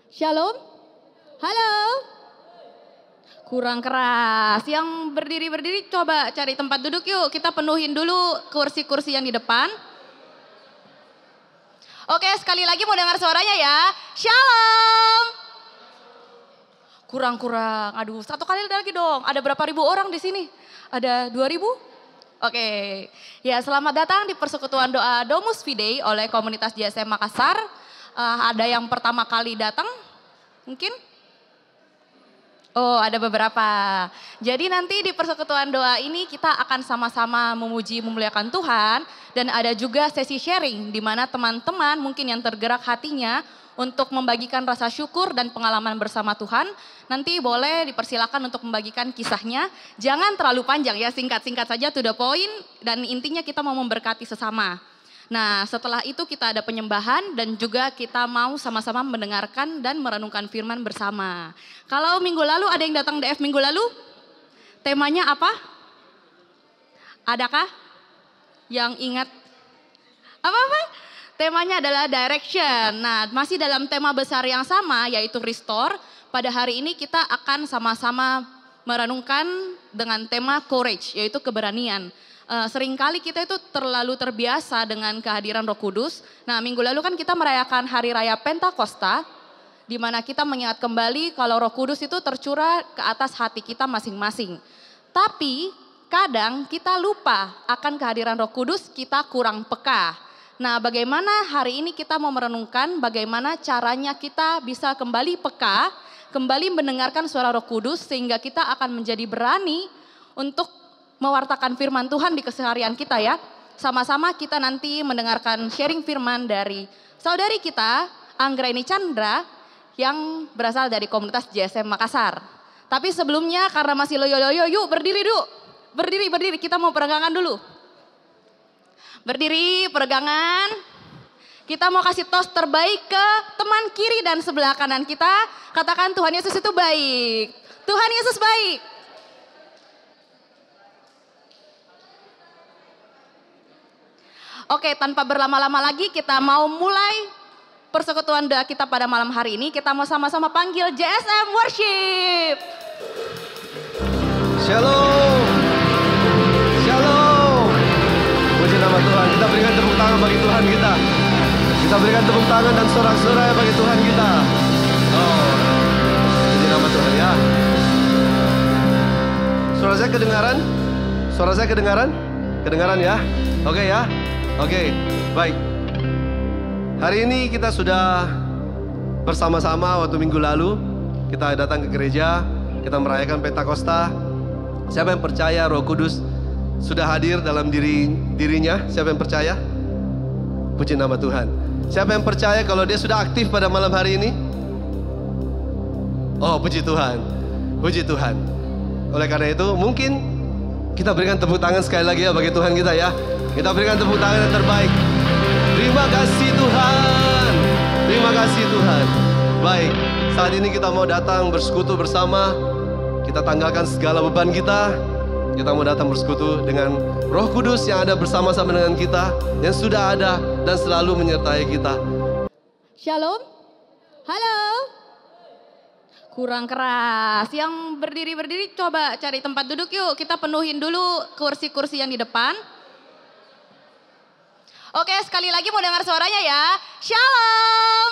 Shalom. Halo. Kurang keras. Yang berdiri-berdiri coba cari tempat duduk yuk. Kita penuhin dulu kursi-kursi yang di depan. Oke, sekali lagi mau dengar suaranya ya. Shalom. Kurang-kurang. Aduh, satu kali lagi dong. Ada berapa ribu orang di sini? Ada 2.000? Oke. Ya, selamat datang di persekutuan doa Domus Fidei oleh komunitas JSM Makassar. Ada yang pertama kali datang? Mungkin? Oh, ada beberapa. Jadi nanti di persekutuan doa ini kita akan sama-sama memuji memuliakan Tuhan. Dan ada juga sesi sharing di mana teman-teman mungkin yang tergerak hatinya untuk membagikan rasa syukur dan pengalaman bersama Tuhan. Nanti boleh dipersilakan untuk membagikan kisahnya. Jangan terlalu panjang ya, singkat-singkat saja to the point. Dan intinya kita mau memberkati sesama. Nah, setelah itu kita ada penyembahan dan juga kita mau sama-sama mendengarkan dan merenungkan firman bersama. Kalau minggu lalu ada yang datang DF minggu lalu? Temanya apa? Adakah yang ingat? Apa-apa? Temanya adalah direction. Nah, masih dalam tema besar yang sama yaitu restore. Pada hari ini kita akan sama-sama merenungkan dengan tema courage, yaitu keberanian. Seringkali kita itu terlalu terbiasa dengan kehadiran Roh Kudus. Nah, minggu lalu kan kita merayakan Hari Raya Pentakosta, di mana kita mengingat kembali kalau Roh Kudus itu tercurah ke atas hati kita masing-masing. Tapi kadang kita lupa akan kehadiran Roh Kudus, kita kurang peka. Nah, bagaimana hari ini kita mau merenungkan bagaimana caranya kita bisa kembali peka, kembali mendengarkan suara Roh Kudus sehingga kita akan menjadi berani untuk mewartakan firman Tuhan di keseharian kita ya. Sama-sama kita nanti mendengarkan sharing firman dari saudari kita, Anggraini Chandra, yang berasal dari komunitas JSM Makassar. Tapi sebelumnya karena masih loyo-loyo, yuk berdiri dulu. Berdiri, kita mau peregangan dulu. Berdiri, peregangan. Kita mau kasih tos terbaik ke teman kiri dan sebelah kanan kita. Katakan Tuhan Yesus itu baik. Tuhan Yesus baik. Oke, tanpa berlama-lama lagi kita mau mulai persekutuan doa kita pada malam hari ini. Kita mau sama-sama panggil JSM Worship. Shalom. Shalom. Puji nama Tuhan. Kita berikan tepuk tangan bagi Tuhan kita. Kita berikan tepuk tangan dan sorak-sorai bagi Tuhan kita. Oh, puji nama Tuhan ya. Suara saya kedengaran? Suara saya kedengaran? Kedengaran ya? Oke ya. Oke, baik. Hari ini kita sudah bersama-sama waktu minggu lalu. Kita datang ke gereja, kita merayakan Pentakosta. Siapa yang percaya Roh Kudus sudah hadir dalam dirinya? Siapa yang percaya? Puji nama Tuhan. Siapa yang percaya kalau dia sudah aktif pada malam hari ini? Oh, puji Tuhan. Puji Tuhan. Oleh karena itu, mungkin kita berikan tepuk tangan sekali lagi ya bagi Tuhan kita ya. Kita berikan tepuk tangan yang terbaik. Terima kasih Tuhan. Terima kasih Tuhan. Baik, saat ini kita mau datang bersekutu bersama. Kita tanggalkan segala beban kita. Kita mau datang bersekutu dengan Roh Kudus yang ada bersama-sama dengan kita, yang sudah ada dan selalu menyertai kita. Shalom. Halo. Kurang keras. Yang berdiri-berdiri coba cari tempat duduk yuk. Kita penuhin dulu kursi-kursi yang di depan. Oke, sekali lagi mau dengar suaranya ya. Shalom.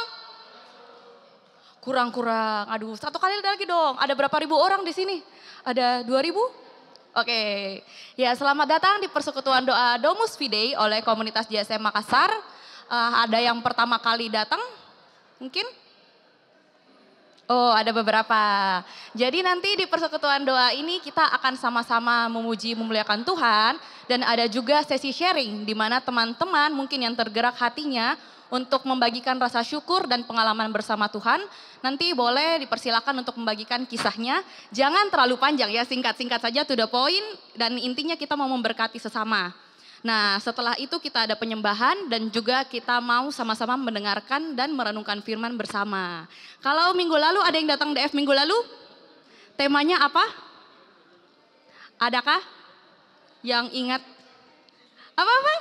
Kurang-kurang. Aduh, satu kali lagi dong. Ada berapa ribu orang di sini? Ada 2.000? Oke. Ya, selamat datang di persekutuan doa Domus Fidei oleh komunitas JSM Makassar. Ada yang pertama kali datang? Mungkin? Oh, ada beberapa. Jadi nanti di persekutuan doa ini kita akan sama-sama memuji memuliakan Tuhan. Dan ada juga sesi sharing di mana teman-teman mungkin yang tergerak hatinya untuk membagikan rasa syukur dan pengalaman bersama Tuhan. Nanti boleh dipersilakan untuk membagikan kisahnya. Jangan terlalu panjang ya, singkat-singkat saja to the point. Dan intinya kita mau memberkati sesama. Nah, setelah itu kita ada penyembahan dan juga kita mau sama-sama mendengarkan dan merenungkan firman bersama. Kalau minggu lalu ada yang datang DF minggu lalu? Temanya apa? Adakah yang ingat? Apa-apa?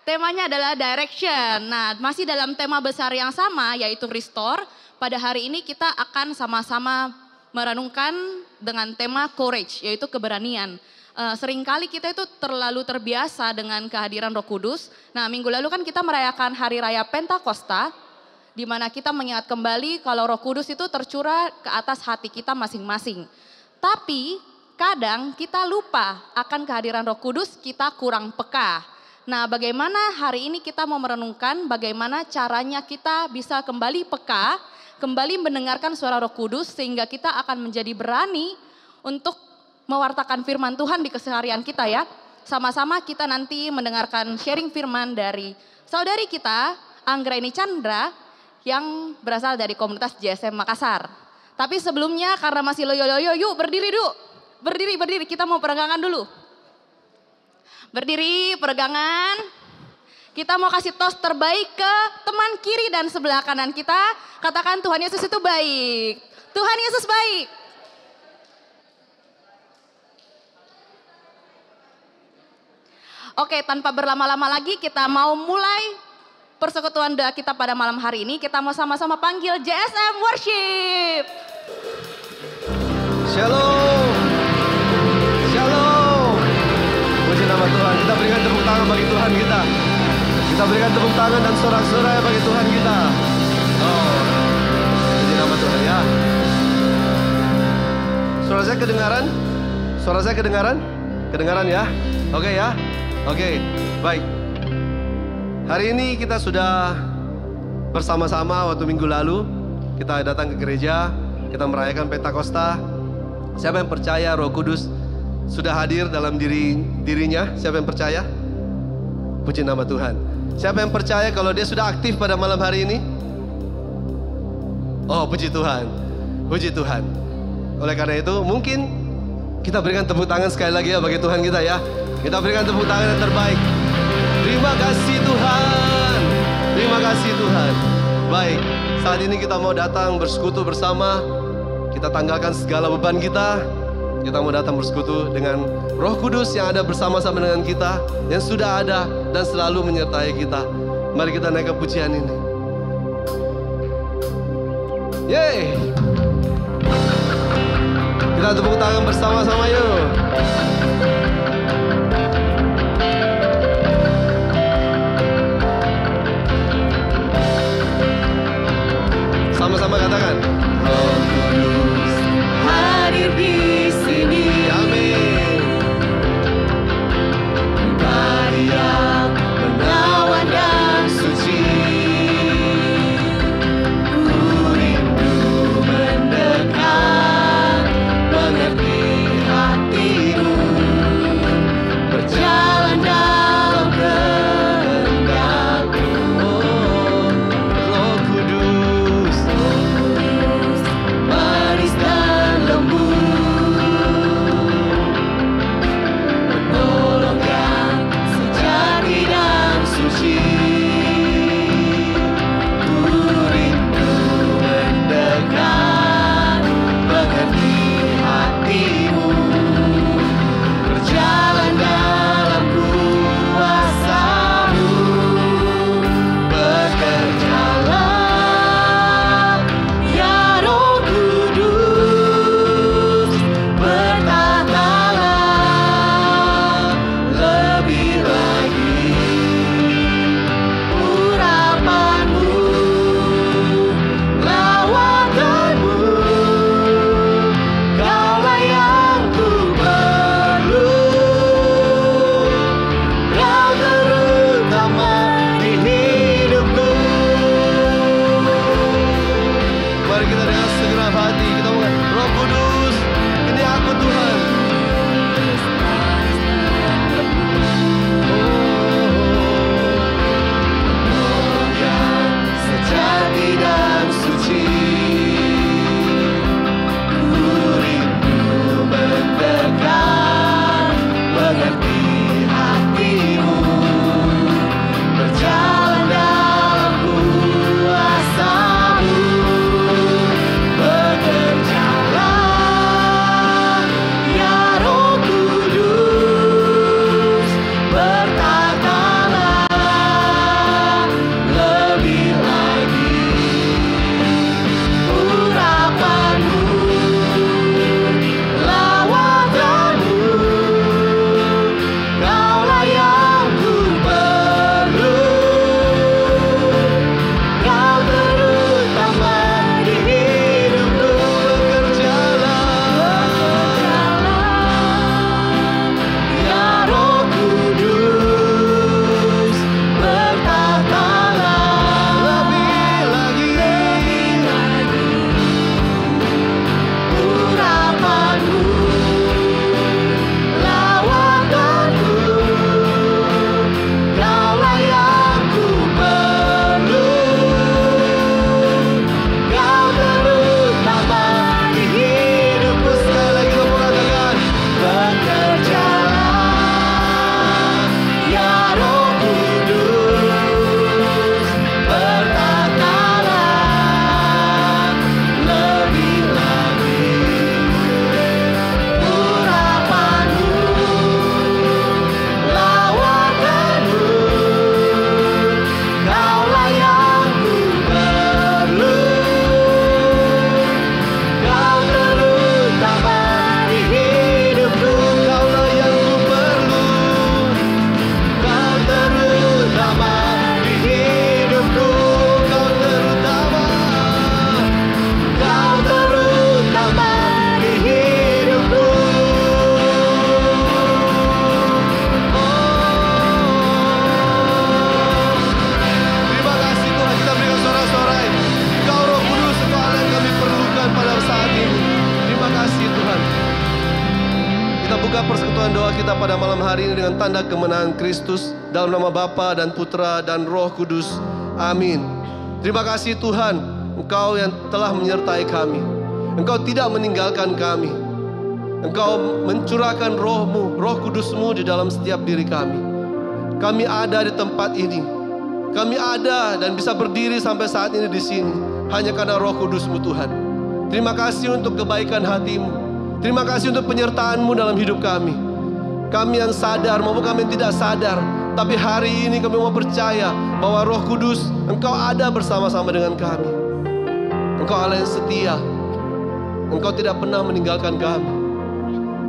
Temanya adalah direction. Nah, masih dalam tema besar yang sama yaitu restore. pada hari ini kita akan sama-sama merenungkan dengan tema courage, yaitu keberanian. Seringkali kita itu terlalu terbiasa dengan kehadiran Roh Kudus. Nah, minggu lalu kan kita merayakan Hari Raya Pentakosta, di mana kita mengingat kembali kalau Roh Kudus itu tercurah ke atas hati kita masing-masing. Tapi kadang kita lupa akan kehadiran Roh Kudus, kita kurang peka. Nah, bagaimana hari ini kita mau merenungkan bagaimana caranya kita bisa kembali peka, kembali mendengarkan suara Roh Kudus sehingga kita akan menjadi berani untuk mewartakan firman Tuhan di keseharian kita ya. Sama-sama kita nanti mendengarkan sharing firman dari saudari kita, Anggraini Chandra, yang berasal dari komunitas JSM Makassar. Tapi sebelumnya karena masih loyo-loyo, yuk berdiri dulu. Berdiri, kita mau peregangan dulu. Berdiri, peregangan. Kita mau kasih tos terbaik ke teman kiri dan sebelah kanan kita. Katakan Tuhan Yesus itu baik. Tuhan Yesus baik. Oke, tanpa berlama-lama lagi kita mau mulai persekutuan doa kita pada malam hari ini. Kita mau sama-sama panggil JSM Worship. Shalom. Shalom. Puji nama Tuhan. Kita berikan tepuk tangan bagi Tuhan kita. Kita berikan tepuk tangan dan sorak-sorai bagi Tuhan kita. Oh, puji nama Tuhan ya. Suara saya kedengaran? Suara saya kedengaran? Kedengaran ya? Oke ya? Oke, baik. Hari ini kita sudah bersama-sama waktu minggu lalu. Kita datang ke gereja, kita merayakan Pentakosta. Siapa yang percaya Roh Kudus sudah hadir dalam dirinya? Siapa yang percaya? Puji nama Tuhan. Siapa yang percaya kalau dia sudah aktif pada malam hari ini? Oh, puji Tuhan. Puji Tuhan. Oleh karena itu, mungkin kita berikan tepuk tangan sekali lagi ya bagi Tuhan kita ya. Kita berikan tepuk tangan yang terbaik. Terima kasih Tuhan. Terima kasih Tuhan. Baik, saat ini kita mau datang bersekutu bersama. Kita tanggalkan segala beban kita. Kita mau datang bersekutu dengan Roh Kudus yang ada bersama-sama dengan kita, yang sudah ada dan selalu menyertai kita. Mari kita naik ke pujian ini. Yeay. Kita tepuk tangan bersama-sama yuk. Sama-sama katakan. Roh Kudus hadir di sini. Amin. Pribadi yang menawan dan suci. Ku rindu mendekat, mengerti hatimu, berjalan dalam kehendakmu. Oh, Roh Kudus, manis dan lembut, penolong yang sejati dan suci. Ku rindu mendekat, mengerti hatimu, berjalan dalam kuasa-Mu. Bekerjalah ya Roh Kudus, bertahtalah lebih lagi. Urapan-Mu, lawatanmu, Kaulah yang ku perlu. Kau terutama di hidupku. Mari kita dengan segenap hati kita mengatakan, Roh Kudus, ini aku Tuhan. Penolong yang sejati dan suci. Ku rindu mendekat, mengerti hatimu, berjalan dalam kuasa-Mu. Bekerjalah persekutuan doa kita pada malam hari ini dengan tanda kemenangan Kristus. Dalam nama Bapa dan Putra dan Roh Kudus. Amin. Terima kasih Tuhan, Engkau yang telah menyertai kami. Engkau tidak meninggalkan kami. Engkau mencurahkan Roh-Mu, Roh Kudus-Mu di dalam setiap diri kami. Kami ada di tempat ini. Kami ada dan bisa berdiri sampai saat ini di sini hanya karena Roh Kudus-Mu Tuhan. Terima kasih untuk kebaikan hati-Mu. Terima kasih untuk penyertaan-Mu dalam hidup kami. Kami yang sadar maupun kami yang tidak sadar, tapi hari ini kami mau percaya bahwa Roh Kudus, Engkau ada bersama-sama dengan kami. Engkau Allah yang setia. Engkau tidak pernah meninggalkan kami.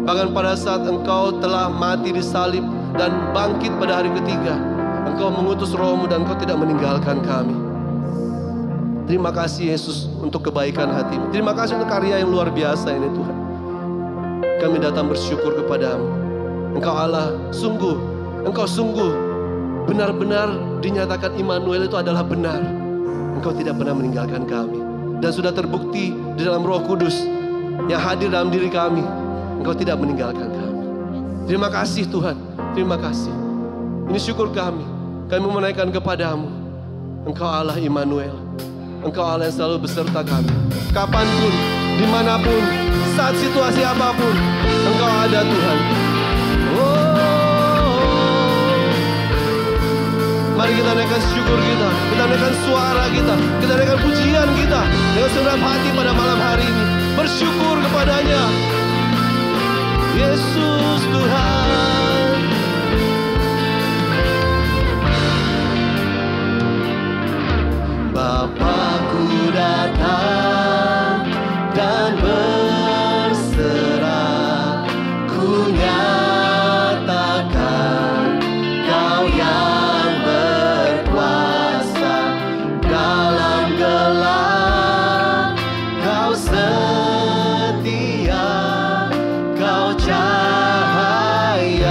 Bahkan pada saat Engkau telah mati di salib dan bangkit pada hari ketiga, Engkau mengutus Roh-Mu dan Engkau tidak meninggalkan kami. Terima kasih Yesus untuk kebaikan hati-Mu. Terima kasih untuk karya yang luar biasa ini Tuhan. Kami datang bersyukur kepadamu. Engkau Allah, Engkau sungguh benar-benar dinyatakan Immanuel itu adalah benar. Engkau tidak pernah meninggalkan kami. Dan sudah terbukti di dalam Roh Kudus yang hadir dalam diri kami. Engkau tidak meninggalkan kami. Terima kasih Tuhan, terima kasih. Ini syukur kami. Kami menaikkan kepadamu. Engkau Allah Immanuel. Engkau Allah yang selalu beserta kami. Kapanpun, dimanapun, saat situasi apapun, Engkau ada Tuhan. Mari kita naikkan syukur kita. Kita naikkan suara kita. Kita naikkan pujian kita dengan segenap hati pada malam hari ini. Bersyukur kepadanya. Yesus Tuhan. Bapakku datang dan berserah, ku nyatakan Kau yang berkuasa dalam gelap. Kau setia, Kau cahaya.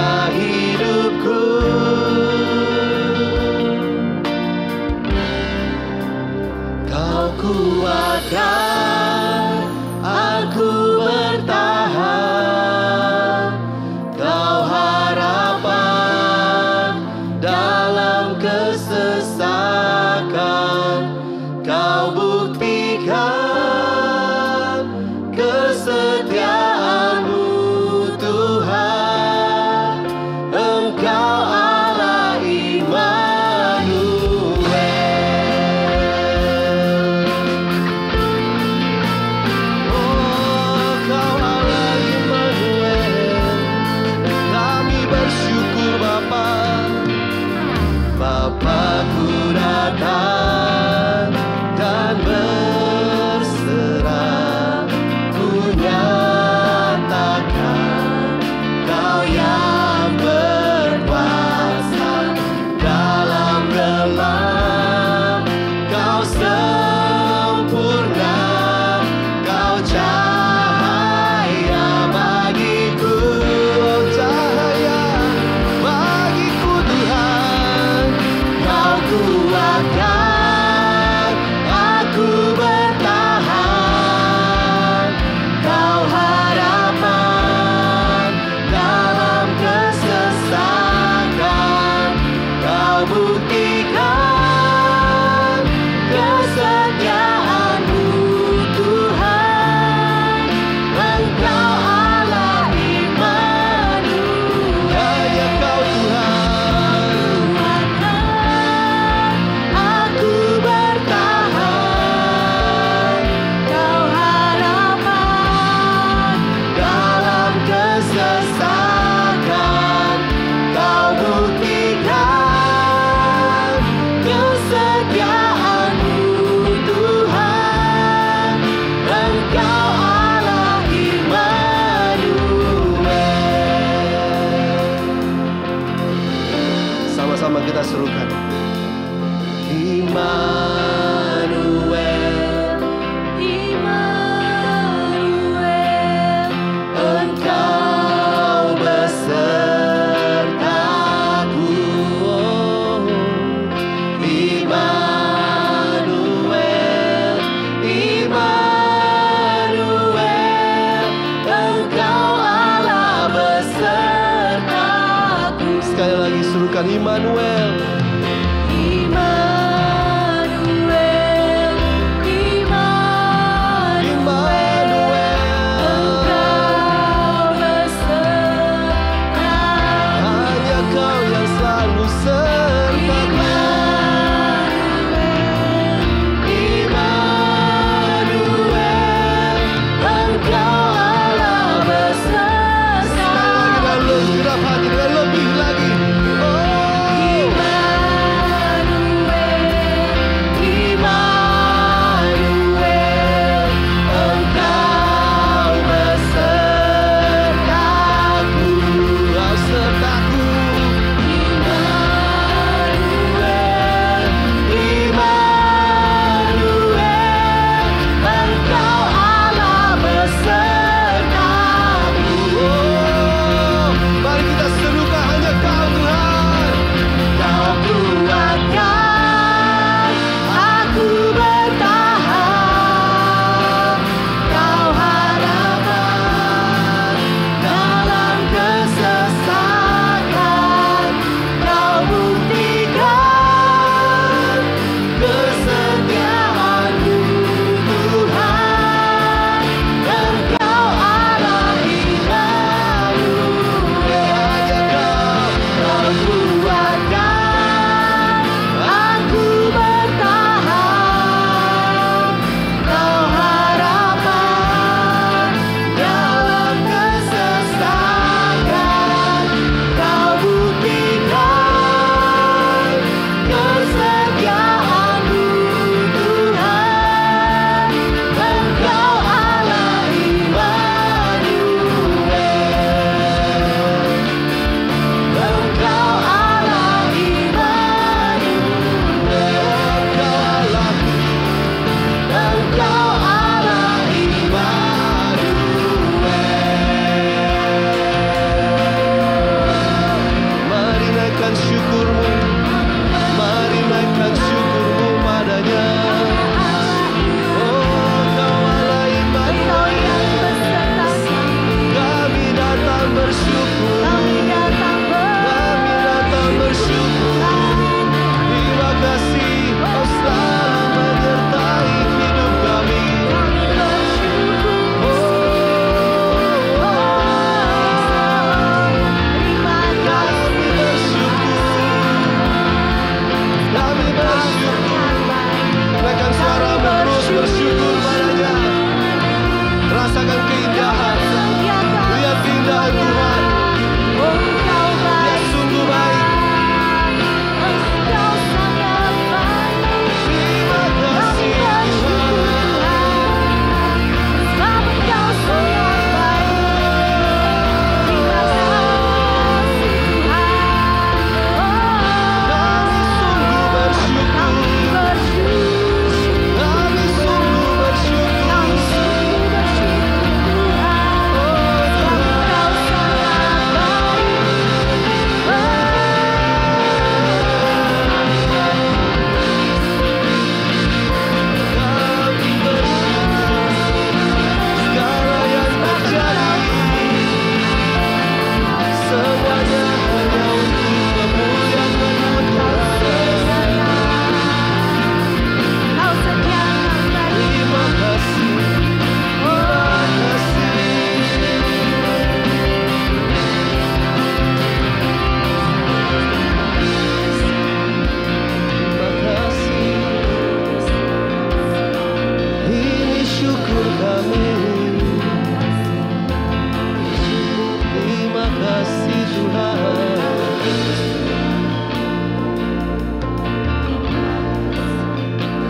Immanuel.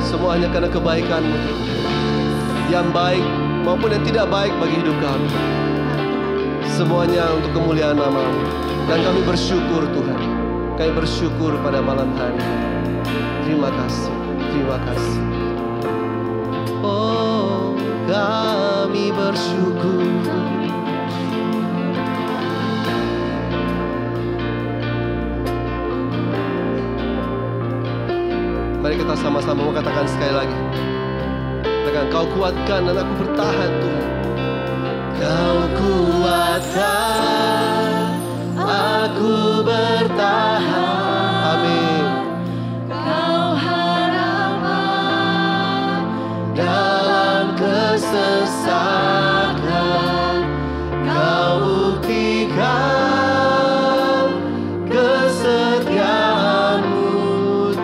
Semua hanya karena kebaikan-Mu, yang baik maupun yang tidak baik bagi hidup kami. Semuanya untuk kemuliaan nama-Mu. Dan kami bersyukur Tuhan. Kami bersyukur pada malam hari. Terima kasih, terima kasih. Oh, kami bersyukur. Mari kita sama-sama mengatakan sekali lagi. Katakan, Kau kuatkan dan aku bertahan Tuhan. Kau kuatkan, aku bertahan. rasakan, Kau buktikan kesetiaan-Mu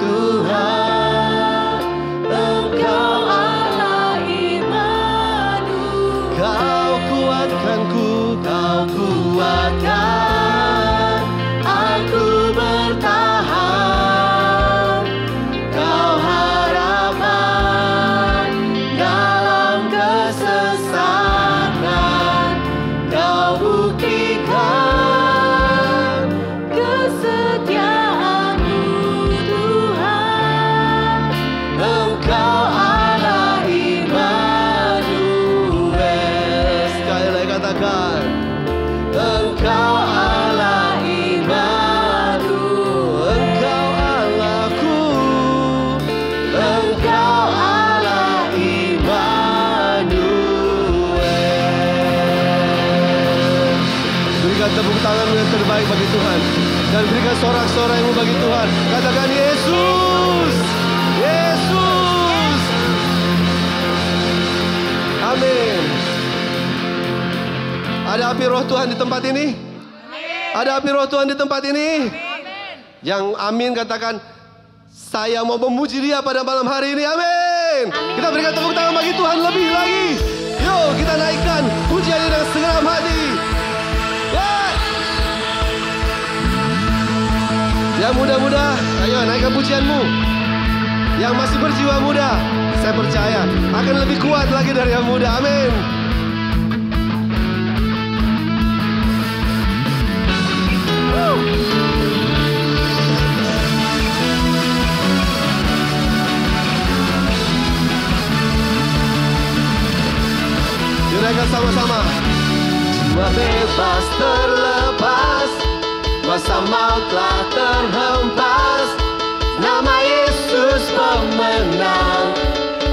Tuhan. Engkau Allah Immanuel. Kau kuatkanku, Kau kuatkan aku bertahan. Kau harapan dalam kesesatan. Kau buktikan kesetiaan-Mu Tuhan. Engkau Allah Immanuel. Sekali lagi katakan, Engkau Allah Immanuel. Engkau Allahku, Engkau Allah Immanuel. Berikan tepuk tangan yang terbaik bagi Tuhan. Dan berikan sorak-sorai-Mu bagi Tuhan. Katakan Yesus, Yesus. Amin. Ada api roh Tuhan di tempat ini? Ada api roh Tuhan di tempat ini? Yang amin katakan, saya mau memuji Dia pada malam hari ini. Amin. Kita berikan tepuk tangan bagi Tuhan lebih lagi. Yuk kita naikkan pujian ini dengan segenap hati. Yeah. Yang muda-muda, ayo naikkan pujianmu. Yang masih berjiwa muda, saya percaya akan lebih kuat lagi dari yang muda. Amin. Dinaikkan sama-sama. Jiwa bebas terlepas, kuasa maut telah terhempas. Nama Yesus pemenang,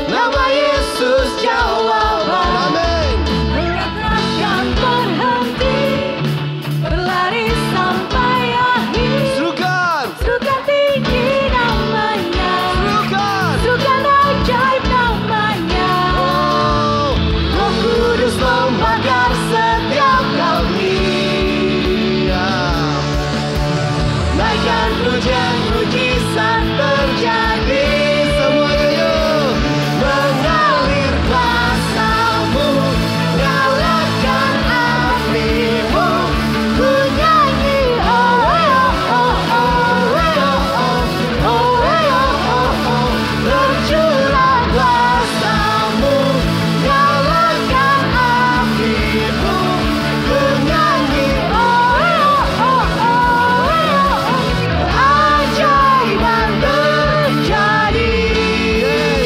nama Yesus jawaban. Amin. Takkan berhenti, berlari sampai akhir. Serukan, Serukan tinggi namanya, serukan. serukan ajaib namanya. Oh, Roh Kudus membakar setiap kami. Ya. Naikkan pujian, mujizat terjadi. Semuanya yuk. Mengalir kuasa-Mu, nyalakan api-Mu. Ku nyanyi oh oh oh oh oh oh oh oh. Tercurah kuasa-Mu, nyalakan api-Mu. Ku nyanyi oh oh oh oh. Keajaiban terjadi.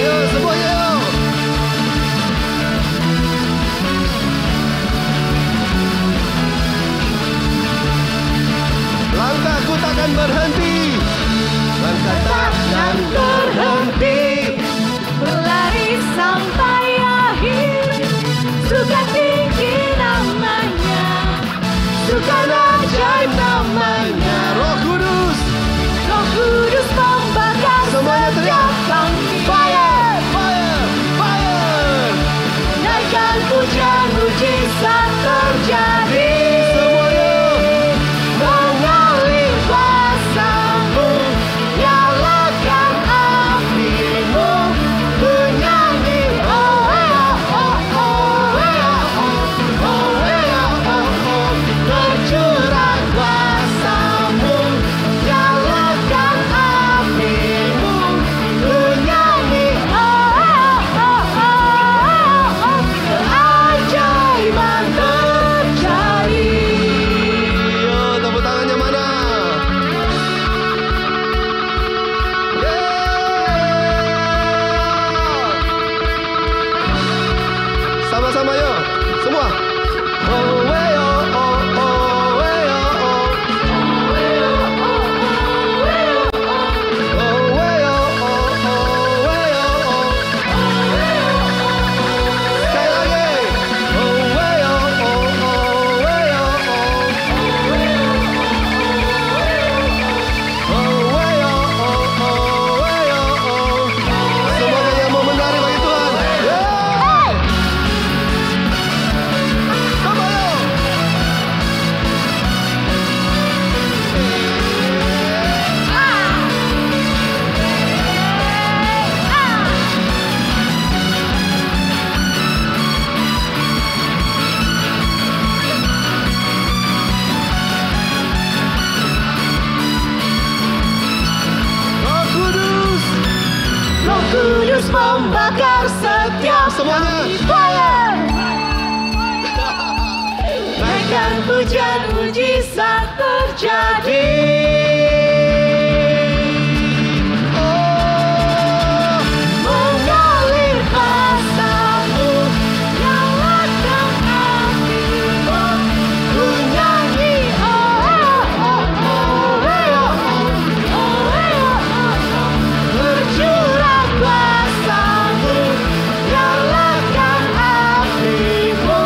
Yuk semuanya yuk. Langkahku takkan berhenti, langkah takkan berhenti. Berlari sampai akhir, serukan tinggi namanya, Bukan ajaib namanya. Roh Kudus, Roh Kudus membakar semuanya teriak. setiap kami. Fire, fire, fire. Naikkan pujian, mujizat terjadi. Semuanya Mengalir kuasa-Mu, nyalakan api-Mu. Ku nyanyi oh oh oh oh oh oh oh. tercurah kuasa-Mu, nyalakan api-Mu. Ku nyanyi Oh oh oh oh. Keajaiban terjadi. Yo, tepuk tangannya mana? Yeah. Sama-sama yuk, semua. Oh, wey, oh, oh, oh, wey, oh, oh. Oh, wey, oh, oh, oh, wey, oh, oh. Sekali lagi. Oh, wey, oh, oh, oh, wey, oh, oh. Oh, wey, oh, oh, oh, wey, oh, oh. Semuanya yang mau menari bagi Tuhan. Yeah. hujan mujizat terjadi. Oh, mengalir pasamu, nyalakan hatimu, ku nyanyi oh, oh, oh, oh, oh, bercurah kuasamu, nyalakan apimu,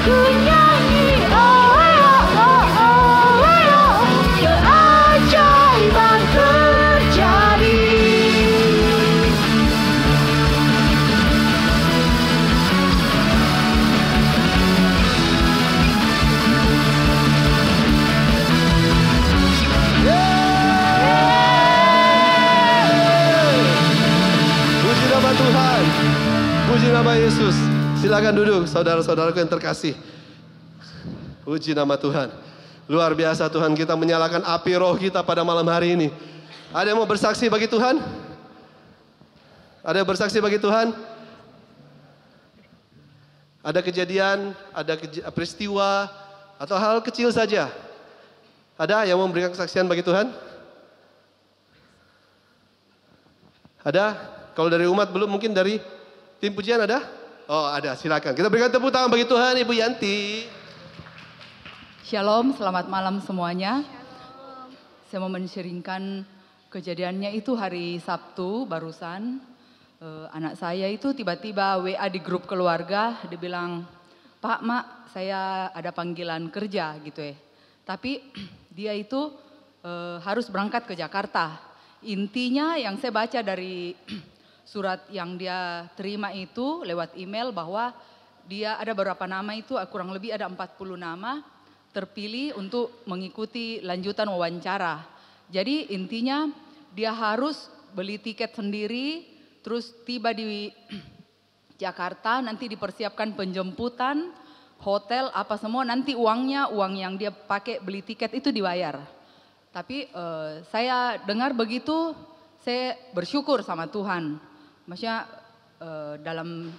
ku nyanyi keajaiban terjadi. Puji nama Tuhan. Puji nama Yesus. Silakan duduk saudara-saudaraku yang terkasih. Puji nama Tuhan. Luar biasa Tuhan, kita menyalakan api roh kita pada malam hari ini. Ada yang mau bersaksi bagi Tuhan? Ada yang bersaksi bagi Tuhan? Ada kejadian, ada peristiwa, atau hal kecil saja? Ada yang mau memberikan kesaksian bagi Tuhan? Ada? Kalau dari umat belum, mungkin dari tim pujian ada? Oh ada, silakan. Kita berikan tepuk tangan bagi Tuhan, Ibu Yanti. Shalom, selamat malam semuanya. Saya mau men-sharingkan kejadiannya itu hari Sabtu barusan. Anak saya itu tiba-tiba WA di grup keluarga, dia bilang, Pak, Mak, saya ada panggilan kerja gitu ya. Tapi dia itu harus berangkat ke Jakarta. Intinya yang saya baca dari surat yang dia terima itu lewat email bahwa dia ada beberapa nama itu, kurang lebih ada 40 nama terpilih untuk mengikuti lanjutan wawancara. Jadi intinya dia harus beli tiket sendiri, terus tiba di Jakarta, nanti dipersiapkan penjemputan, hotel, apa semua, nanti uang yang dia pakai beli tiket itu dibayar. Tapi saya dengar begitu, saya bersyukur sama Tuhan. Maksudnya dalam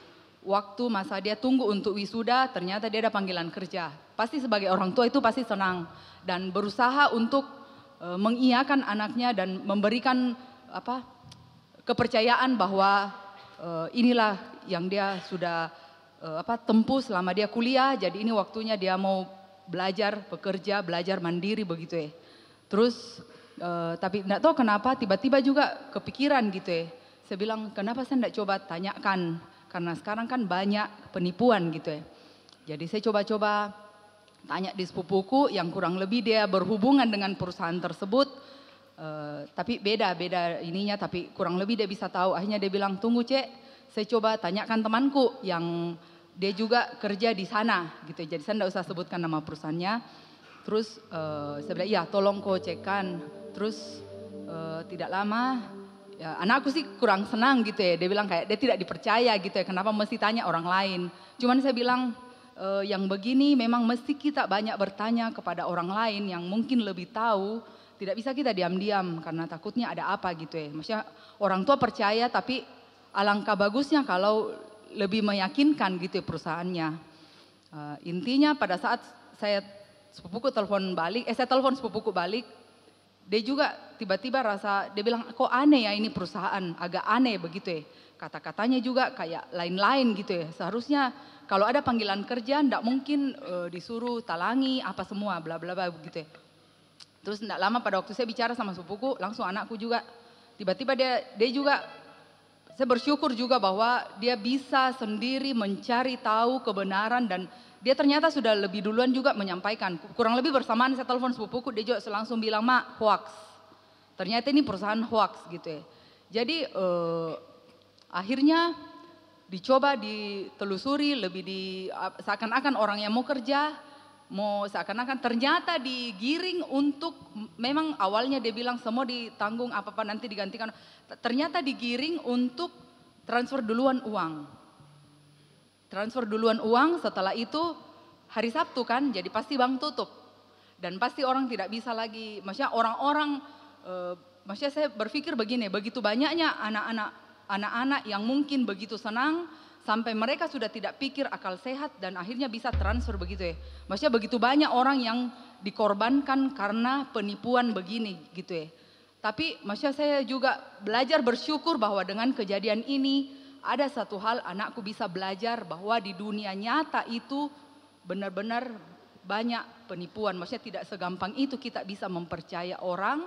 waktu masa dia tunggu untuk wisuda, ternyata dia ada panggilan kerja. Pasti sebagai orang tua itu pasti senang dan berusaha untuk mengiyakan anaknya dan memberikan kepercayaan bahwa inilah yang dia sudah tempuh selama dia kuliah. Jadi ini waktunya dia mau belajar, bekerja, belajar mandiri begitu ya. Terus tapi enggak tahu kenapa tiba-tiba juga kepikiran gitu ya. Saya bilang kenapa saya enggak coba tanyakan, karena sekarang kan banyak penipuan gitu ya. Jadi saya coba-coba tanya di sepupuku yang kurang lebih dia berhubungan dengan perusahaan tersebut. Tapi beda ininya, tapi kurang lebih dia bisa tahu. Akhirnya dia bilang, tunggu Cek, saya coba tanyakan temanku yang dia juga kerja di sana gitu. Jadi saya enggak usah sebutkan nama perusahaannya. Terus saya bilang, iya tolong kau cekkan. Terus tidak lama, ya, anakku sih kurang senang gitu ya. Dia bilang kayak dia tidak dipercaya gitu ya, kenapa mesti tanya orang lain. Cuman saya bilang, yang begini memang mesti kita banyak bertanya kepada orang lain yang mungkin lebih tahu. Tidak bisa kita diam-diam karena takutnya ada apa gitu ya. Maksudnya orang tua percaya tapi alangkah bagusnya kalau lebih meyakinkan gitu ya perusahaannya. Intinya pada saat saya telepon sepupuku balik, dia juga tiba-tiba dia bilang kok aneh ya ini perusahaan, agak aneh begitu ya. Kata-katanya juga kayak lain-lain gitu ya. Seharusnya kalau ada panggilan kerja enggak mungkin disuruh talangi apa semua bla bla bla begitu ya. Terus enggak lama pada waktu saya bicara sama sepupuku, langsung anakku juga tiba-tiba dia juga, saya bersyukur juga bahwa dia bisa sendiri mencari tahu kebenaran dan dia ternyata sudah lebih duluan juga menyampaikan. Kurang lebih bersamaan saya telepon sepupuku, dia juga langsung bilang, Mak, hoax. Ternyata ini perusahaan hoax gitu ya. Jadi akhirnya dicoba ditelusuri seakan-akan orang yang mau kerja, seakan-akan ternyata digiring untuk, memang awalnya dia bilang semua ditanggung apa-apa nanti digantikan. Ternyata digiring untuk transfer duluan uang. Transfer duluan uang, setelah itu hari Sabtu kan, jadi pasti bank tutup. Dan pasti orang tidak bisa lagi, maksudnya orang-orang, maksudnya saya berpikir begini, begitu banyaknya anak-anak yang mungkin begitu senang sampai mereka sudah tidak pikir akal sehat dan akhirnya bisa transfer begitu ya. Maksudnya begitu banyak orang yang dikorbankan karena penipuan begini gitu ya. Tapi maksudnya saya juga belajar bersyukur bahwa dengan kejadian ini ada satu hal anakku bisa belajar bahwa di dunia nyata itu benar-benar banyak penipuan. Maksudnya tidak segampang itu kita bisa mempercaya orang.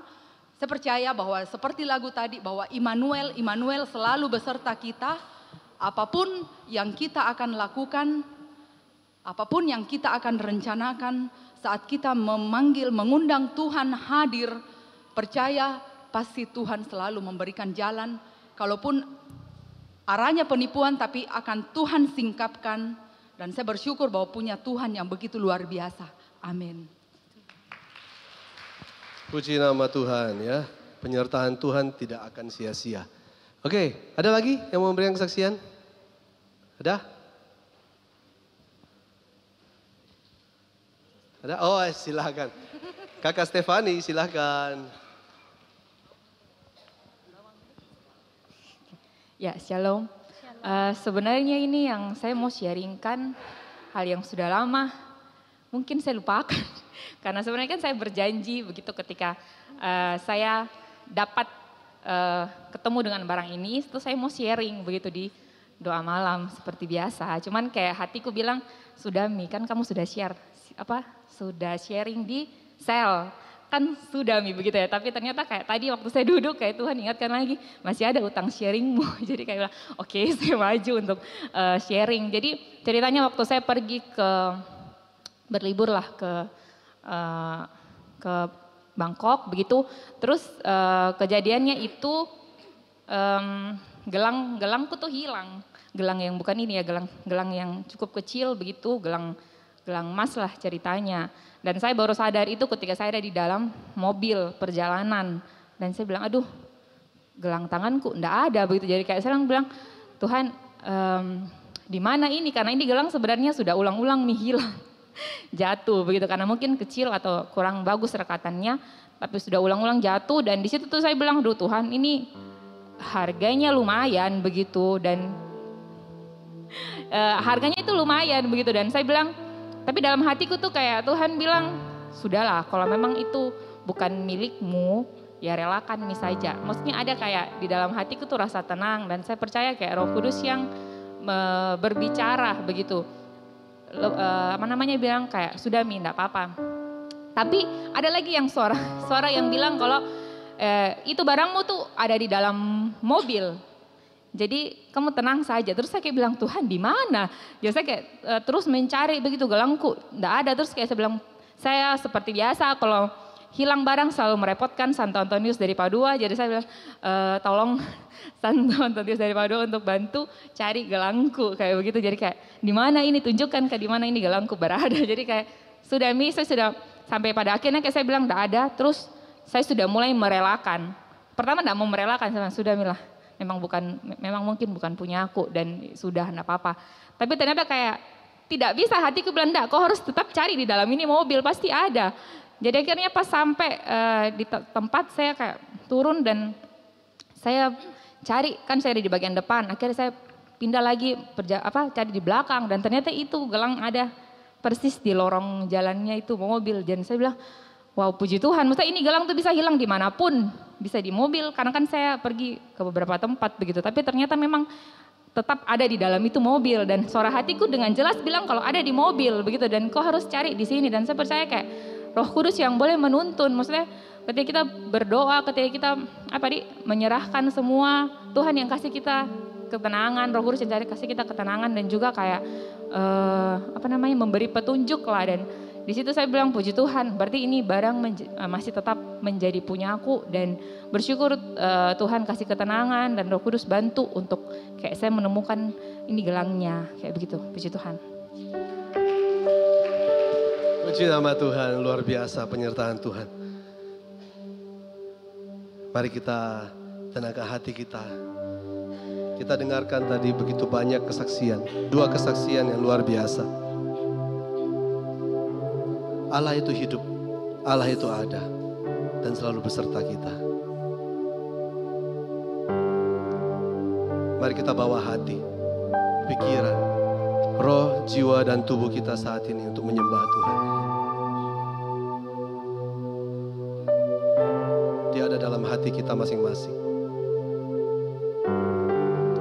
Saya percaya bahwa seperti lagu tadi bahwa Immanuel selalu beserta kita. Apapun yang kita akan lakukan, apapun yang kita akan rencanakan, saat kita memanggil, mengundang Tuhan hadir, percaya pasti Tuhan selalu memberikan jalan. Kalaupun arahnya penipuan tapi akan Tuhan singkapkan. Dan saya bersyukur bahwa punya Tuhan yang begitu luar biasa. Amin. Puji nama Tuhan ya. Penyertaan Tuhan tidak akan sia-sia. Oke, ada lagi yang mau memberikan kesaksian? Ada? Ada? Oh, silakan. Kakak Stefani, silakan. Ya, shalom. Sebenarnya ini yang saya mau sharingkan hal yang sudah lama, mungkin saya lupakan. Karena sebenarnya kan saya berjanji begitu ketika saya dapat ketemu dengan barang ini, itu saya mau sharing begitu di doa malam seperti biasa. Cuman kayak hatiku bilang, sudah Mi, kan kamu sudah sudah sharing di sel. Kan sudah Mi begitu ya, tapi ternyata kayak tadi waktu saya duduk kayak Tuhan ingatkan lagi, masih ada utang sharingmu. Jadi kayak bilang, oke, saya maju untuk sharing. Jadi ceritanya waktu saya pergi berlibur lah ke Bangkok begitu, terus kejadiannya itu gelangku tuh hilang, gelang yang bukan ini ya, gelang yang cukup kecil begitu, gelang emas lah ceritanya. Dan saya baru sadar itu ketika saya ada di dalam mobil perjalanan, dan saya bilang, aduh, gelang tanganku enggak ada begitu. Jadi kayak saya bilang, Tuhan, di mana ini? Karena ini gelang sebenarnya sudah ulang-ulang nih hilang. Jatuh begitu karena mungkin kecil atau kurang bagus rekatannya, tapi sudah ulang-ulang jatuh. Dan di situ tuh saya bilang, aduh Tuhan, ini harganya lumayan begitu, dan harganya itu lumayan begitu. Dan saya bilang, tapi dalam hatiku tuh kayak Tuhan bilang, sudahlah kalau memang itu bukan milikmu, ya relakan Mi saja. Maksudnya ada kayak di dalam hatiku tuh rasa tenang, dan saya percaya kayak Roh Kudus yang berbicara begitu. Bilang kayak sudah Mi, enggak apa-apa. Tapi ada lagi yang suara yang bilang kalau itu barangmu tuh ada di dalam mobil. Jadi kamu tenang saja. Terus saya kayak bilang, Tuhan di mana? Jadi saya kayak terus mencari begitu gelangku, enggak ada. Terus kayak saya bilang, saya seperti biasa kalau hilang barang selalu merepotkan Santo Antonius dari Padua. Jadi saya bilang, tolong Santo Antonius dari Padua untuk bantu cari gelangku kayak begitu. Jadi kayak di mana ini, tunjukkan ke di mana ini gelangku berada. Jadi kayak sudah Mi, saya sudah sampai pada akhirnya kayak saya bilang enggak ada. Terus saya sudah mulai merelakan. Pertama enggak mau merelakan, saya bilang sudah Milah. Memang mungkin bukan punya aku dan sudah enggak apa-apa. Tapi ternyata kayak tidak bisa, hatiku bilang enggak, kau harus tetap cari di dalam ini mobil, pasti ada. Jadi akhirnya pas sampai di tempat saya kayak turun dan saya cari, kan saya di bagian depan, akhirnya saya pindah lagi cari di belakang, dan ternyata itu gelang ada persis di lorong jalannya itu mobil. Dan saya bilang, wow puji Tuhan, maksudnya ini gelang tuh bisa hilang dimanapun, bisa di mobil, karena kan saya pergi ke beberapa tempat begitu, tapi ternyata memang tetap ada di dalam itu mobil. Dan suara hatiku dengan jelas bilang kalau ada di mobil begitu, dan kau harus cari di sini. Dan saya percaya kayak Roh Kudus yang boleh menuntun, maksudnya ketika kita berdoa, ketika kita menyerahkan semua, Tuhan yang kasih kita ketenangan, Roh Kudus yang kasih kita ketenangan, dan juga kayak memberi petunjuk lah. Dan di situ saya bilang puji Tuhan, berarti ini barang masih tetap menjadi punya aku, dan bersyukur Tuhan kasih ketenangan dan Roh Kudus bantu untuk kayak saya menemukan ini gelangnya kayak begitu. Puji Tuhan. Puji nama Tuhan, luar biasa penyertaan Tuhan. Mari kita tenangkan hati kita. Kita dengarkan tadi begitu banyak kesaksian, 2 kesaksian yang luar biasa. Allah itu hidup, Allah itu ada dan selalu beserta kita. Mari kita bawa hati, pikiran, roh, jiwa, dan tubuh kita saat ini untuk menyembah Tuhan. Dia ada dalam hati kita masing-masing.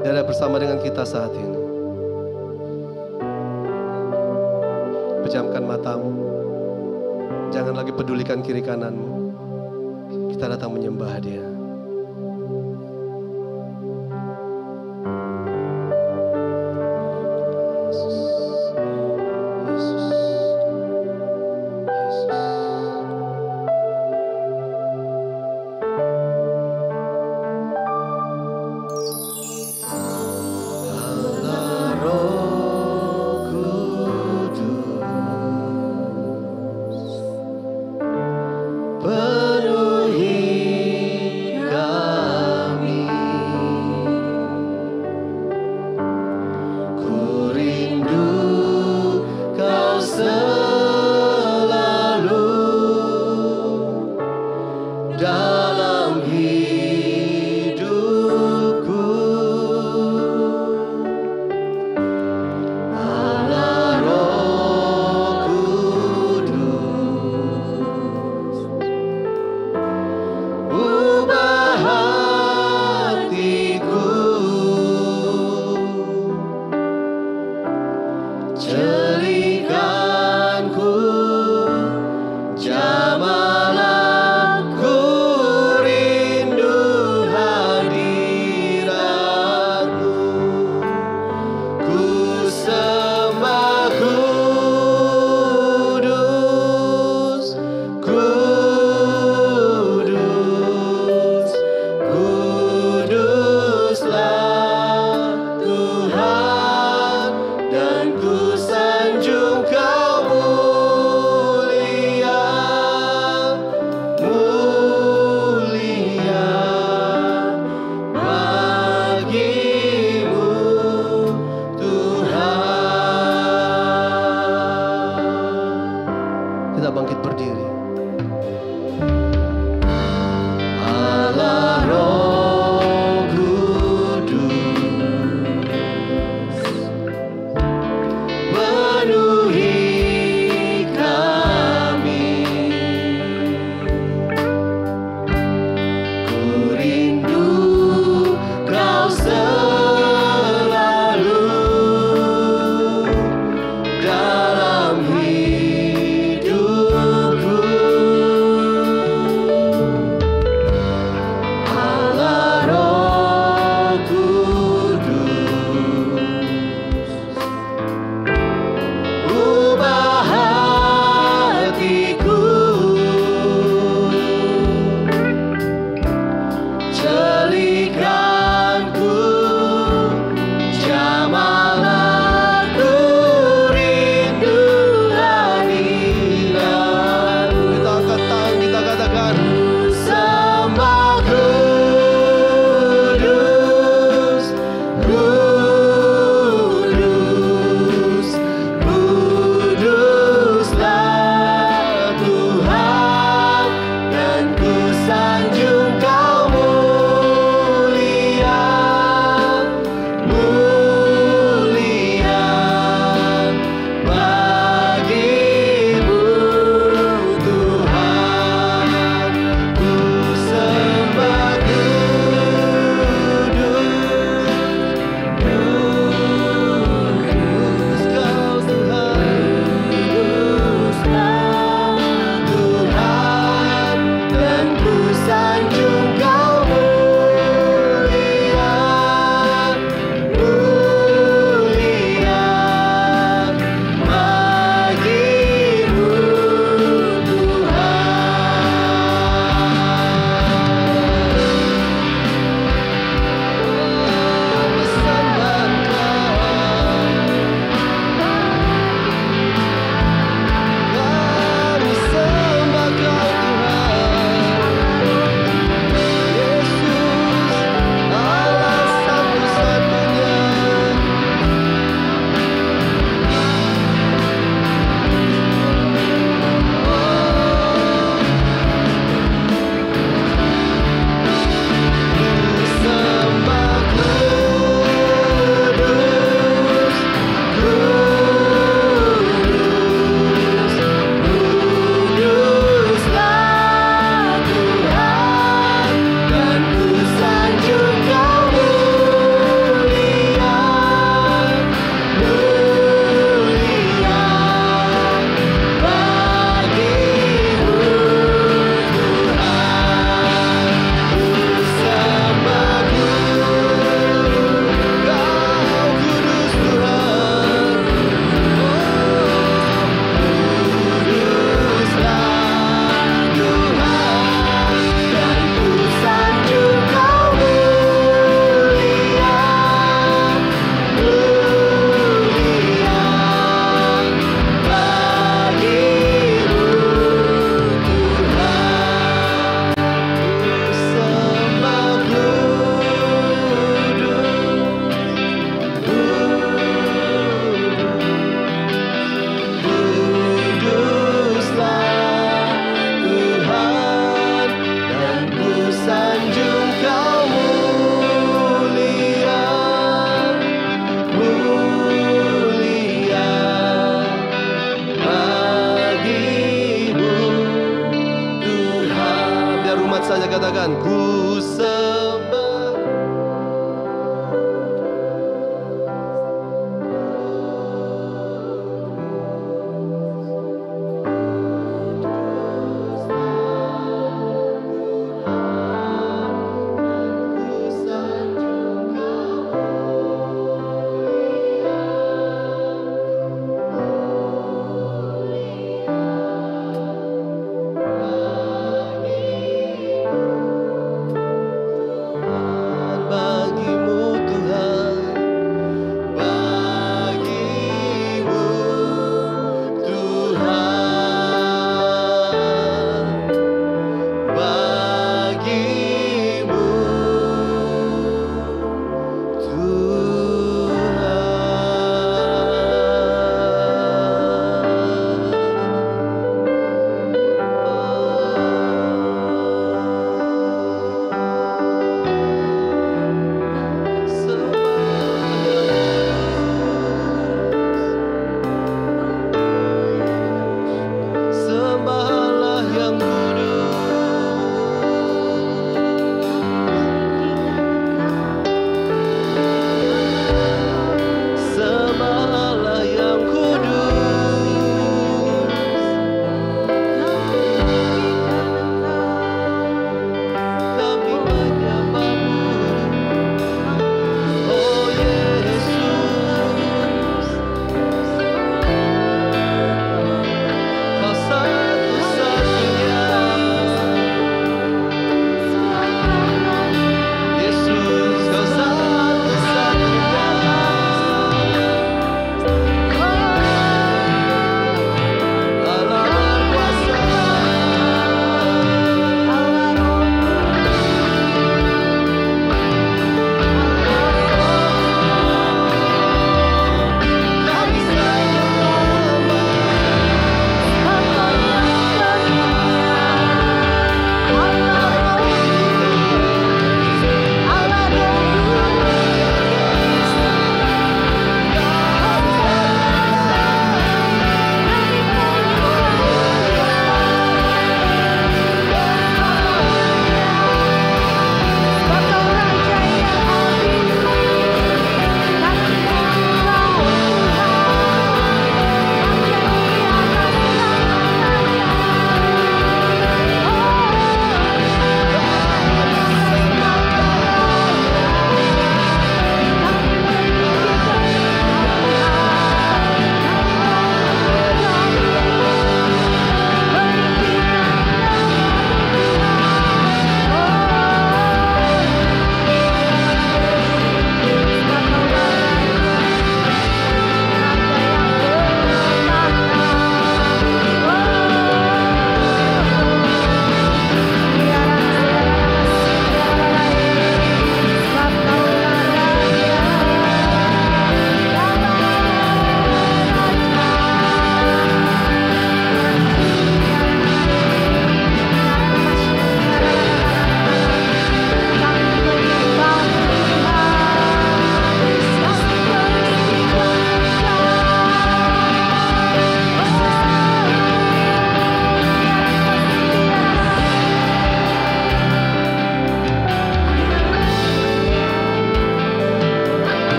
Dia ada bersama dengan kita saat ini. Pejamkan matamu. Jangan lagi pedulikan kiri kananmu. Kita datang menyembah Dia. Penuhi Tuhan ku sembah. Sembahlah yang kudus. Sembahlah yang kudus. Kami menyembahmu, oh Yesus. Kau satu-satunya, Yesus, kau satu-satunya. Allah berkuasa. Kami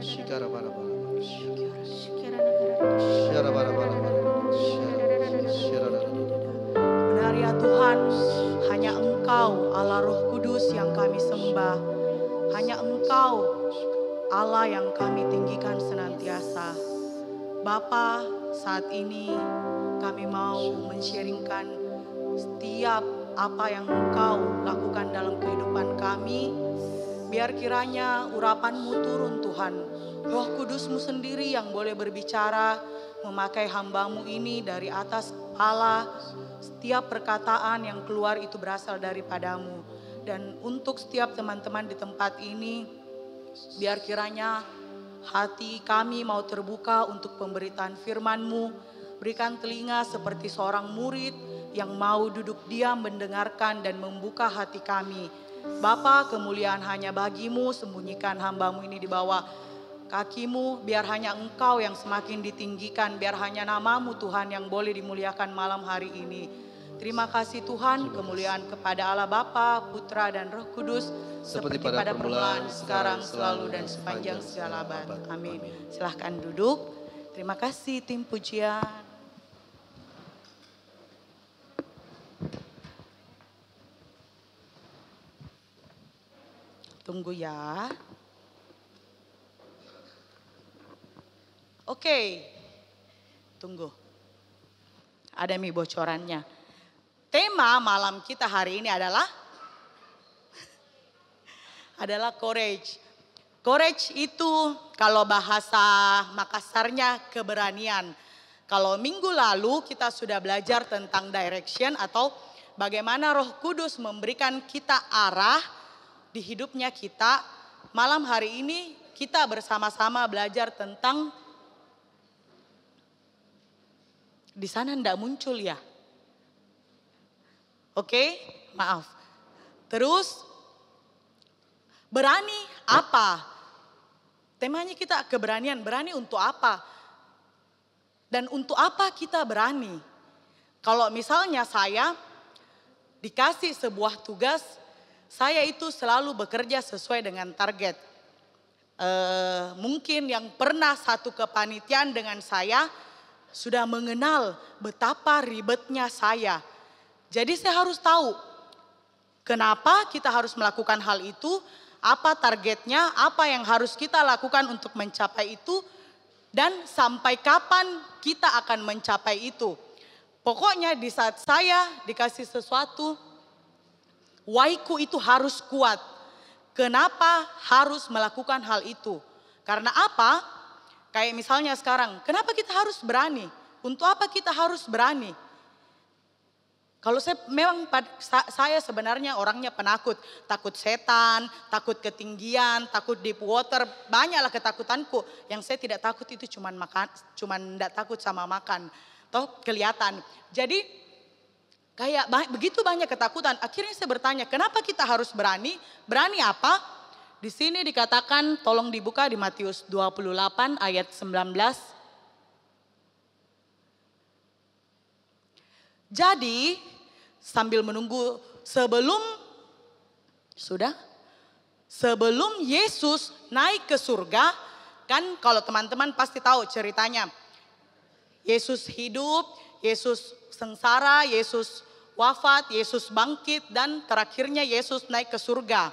Shikara bara bara. Allah Roh Kudus yang kami sembah, hanya Engkau Allah yang kami tinggikan senantiasa. Bapa, saat ini kami mau men-sharingkan setiap apa yang Engkau lakukan dalam kehidupan kami. Biar kiranya urapan-Mu turun Tuhan. Roh Kudus-Mu sendiri yang boleh berbicara, memakai hamba-Mu ini dari atas kepala. Setiap perkataan yang keluar itu berasal daripada-Mu. Dan untuk setiap teman-teman di tempat ini, biar kiranya hati kami mau terbuka untuk pemberitaan firman-Mu. Berikan telinga seperti seorang murid yang mau duduk diam mendengarkan dan membuka hati kami. Bapa, kemuliaan hanya bagi-Mu, sembunyikan hamba-Mu ini di bawah kaki-Mu. Biar hanya Engkau yang semakin ditinggikan, biar hanya nama-Mu Tuhan yang boleh dimuliakan malam hari ini. Terima kasih Tuhan, kemuliaan kepada Allah Bapa, Putra dan Roh Kudus, seperti pada permulaan, sekarang, selalu, dan sepanjang segala abad. Amin. Silahkan duduk. Terima kasih tim pujian. Tunggu ya. Oke, tunggu. Ada mi bocorannya. Tema malam kita hari ini adalah courage. Courage itu kalau bahasa Makassarnya keberanian. Kalau minggu lalu kita sudah belajar tentang direction atau bagaimana Roh Kudus memberikan kita arah di hidupnya kita. Malam hari ini kita bersama-sama belajar tentang, di sana enggak muncul ya? Oke, maaf. Terus, berani apa? Temanya kita keberanian, berani untuk apa? Dan untuk apa kita berani? Kalau misalnya saya dikasih sebuah tugas, saya itu selalu bekerja sesuai dengan target. Mungkin yang pernah satu kepanitiaan dengan saya, sudah mengenal betapa ribetnya saya. Jadi saya harus tahu kenapa kita harus melakukan hal itu, apa targetnya, apa yang harus kita lakukan untuk mencapai itu, dan sampai kapan kita akan mencapai itu. Pokoknya di saat saya dikasih sesuatu, why-ku itu harus kuat. Kenapa harus melakukan hal itu? Karena apa? Kayak misalnya sekarang, kenapa kita harus berani? Untuk apa kita harus berani? Kalau saya sebenarnya orangnya penakut, takut setan, takut ketinggian, takut deep water, banyaklah ketakutanku. Yang saya tidak takut itu cuman enggak takut sama makan, toh kelihatan. Jadi kayak begitu banyak ketakutan. Akhirnya saya bertanya, kenapa kita harus berani? Berani apa? Di sini dikatakan, tolong dibuka di Matius 28 ayat 19. Jadi sambil menunggu sebelum Yesus naik ke surga, kan kalau teman-teman pasti tahu ceritanya. Yesus hidup, Yesus sengsara, Yesus wafat, Yesus bangkit, dan terakhirnya Yesus naik ke surga.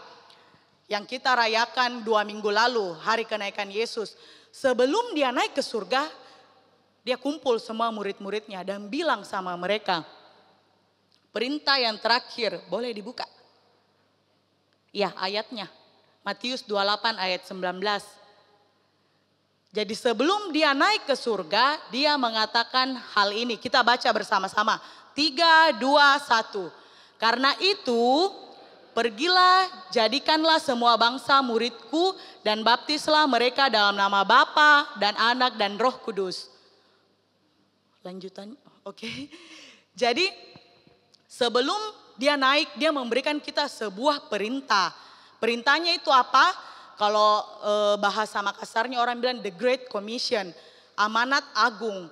Yang kita rayakan 2 minggu lalu, hari kenaikan Yesus. Sebelum dia naik ke surga, dia kumpul semua murid-muridnya dan bilang sama mereka, perintah yang terakhir, boleh dibuka? Ya, ayatnya. Matius 28 ayat 19. Jadi sebelum dia naik ke surga, dia mengatakan hal ini. Kita baca bersama-sama. 3, 2, 1. Karena itu, pergilah, jadikanlah semua bangsa muridku dan baptislah mereka dalam nama Bapa dan Anak dan Roh Kudus. Lanjutan, oke. Jadi sebelum dia naik, dia memberikan kita sebuah perintah. Perintahnya itu apa? Kalau bahasa Makassarnya orang bilang the Great Commission, amanat agung.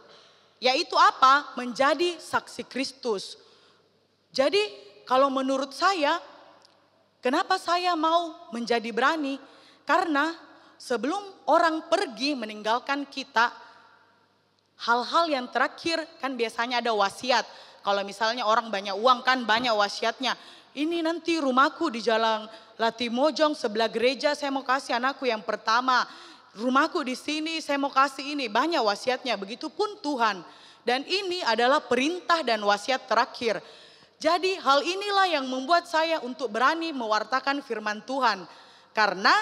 Yaitu apa? Menjadi saksi Kristus. Jadi kalau menurut saya, kenapa saya mau menjadi berani? Karena sebelum orang pergi meninggalkan kita, hal-hal yang terakhir kan biasanya ada wasiat. Kalau misalnya orang banyak uang kan banyak wasiatnya. ini nanti rumahku di Jalan Latimojong sebelah gereja, saya mau kasih anakku yang pertama. Rumahku di sini, saya mau kasih ini. Banyak wasiatnya, begitupun Tuhan. Dan ini adalah perintah dan wasiat terakhir. Jadi hal inilah yang membuat saya untuk berani mewartakan firman Tuhan. Karena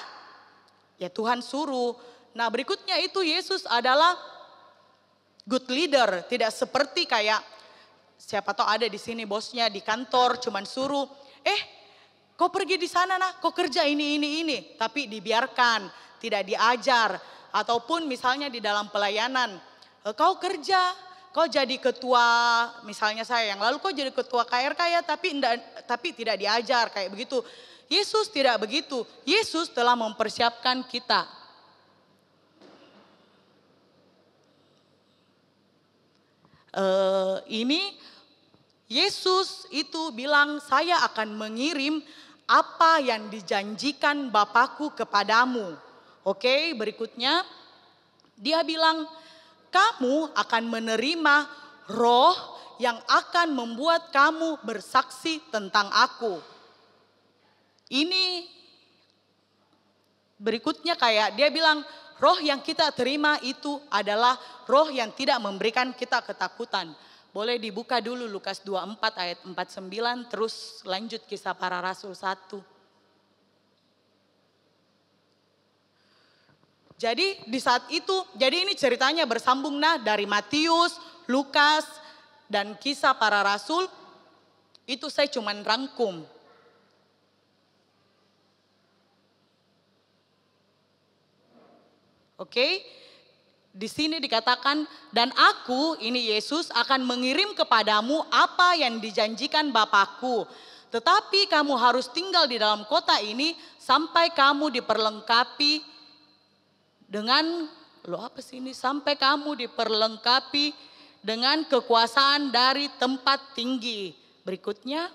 ya Tuhan suruh. Nah berikutnya itu Yesus adalah good leader. Tidak seperti kayak siapa tahu ada di sini bosnya di kantor cuman suruh, kau pergi di sana nah, kau kerja ini. Tapi dibiarkan, tidak diajar. Ataupun misalnya di dalam pelayanan, kau kerja, kau jadi ketua, misalnya saya yang lalu kau jadi ketua KRK ya, tapi tidak diajar kayak begitu. Yesus tidak begitu. Yesus telah mempersiapkan kita. Ini Yesus itu bilang, saya akan mengirim apa yang dijanjikan Bapakku kepadamu. Oke, berikutnya dia bilang, kamu akan menerima roh yang akan membuat kamu bersaksi tentang aku. Ini berikutnya kayak dia bilang, roh yang kita terima itu adalah roh yang tidak memberikan kita ketakutan. Boleh dibuka dulu Lukas 24 ayat 49 terus lanjut Kisah Para Rasul 1. Jadi di saat itu, jadi ini ceritanya bersambung dari Matius, Lukas dan Kisah Para Rasul. Itu saya cuman rangkum. Oke. Di sini dikatakan, dan aku, ini Yesus, akan mengirim kepadamu apa yang dijanjikan Bapakku. Tetapi kamu harus tinggal di dalam kota ini sampai kamu diperlengkapi dengan, sampai kamu diperlengkapi dengan kekuasaan dari tempat tinggi. Berikutnya.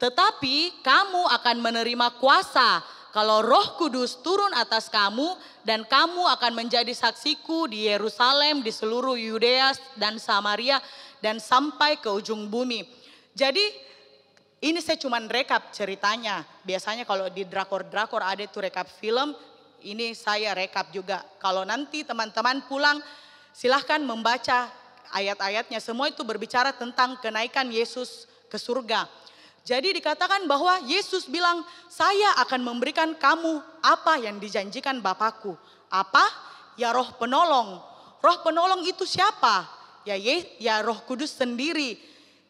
Tetapi kamu akan menerima kuasa kalau Roh Kudus turun atas kamu, dan kamu akan menjadi saksiku di Yerusalem, di seluruh Yudea dan Samaria, dan sampai ke ujung bumi. Jadi ini saya cuman rekap ceritanya. Biasanya kalau di drakor-drakor ada itu rekap film, ini saya rekap juga. Kalau nanti teman-teman pulang silahkan membaca ayat-ayatnya. Semua itu berbicara tentang kenaikan Yesus ke surga. Jadi dikatakan bahwa Yesus bilang, saya akan memberikan kamu apa yang dijanjikan Bapakku. Apa? Ya Roh Penolong. Roh Penolong itu siapa? Ya Roh Kudus sendiri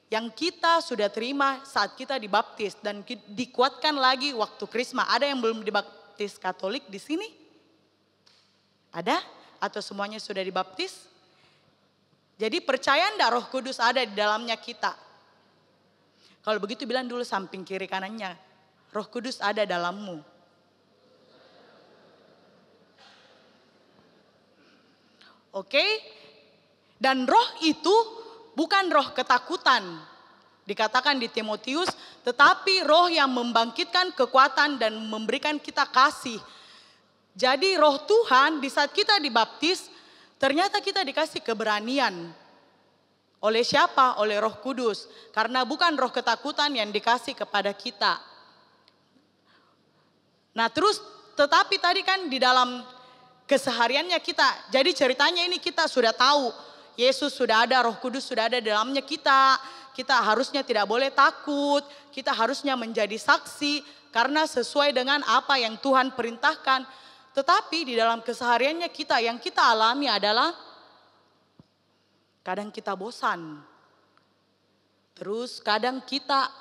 yang kita sudah terima saat kita dibaptis dan dikuatkan lagi waktu Krisma. Ada yang belum dibaptis Katolik di sini? Ada? Atau semuanya sudah dibaptis? Jadi percaya enggak Roh Kudus ada di dalamnya kita? Kalau begitu bilang dulu samping kiri kanannya, Roh Kudus ada dalammu. Oke? Dan roh itu bukan roh ketakutan. Dikatakan di Timotius, tetapi roh yang membangkitkan kekuatan dan memberikan kita kasih. Jadi roh Tuhan di saat kita dibaptis, ternyata kita dikasih keberanian. Oleh siapa? Oleh Roh Kudus. Karena bukan roh ketakutan yang dikasih kepada kita. Nah terus tetapi tadi kan di dalam kesehariannya kita. Jadi ceritanya ini kita sudah tahu. Yesus sudah ada, Roh Kudus sudah ada dalamnya kita. Kita harusnya tidak boleh takut. Kita harusnya menjadi saksi. Karena sesuai dengan apa yang Tuhan perintahkan. Tetapi di dalam kesehariannya kita yang kita alami adalah kadang kita bosan, terus kadang kita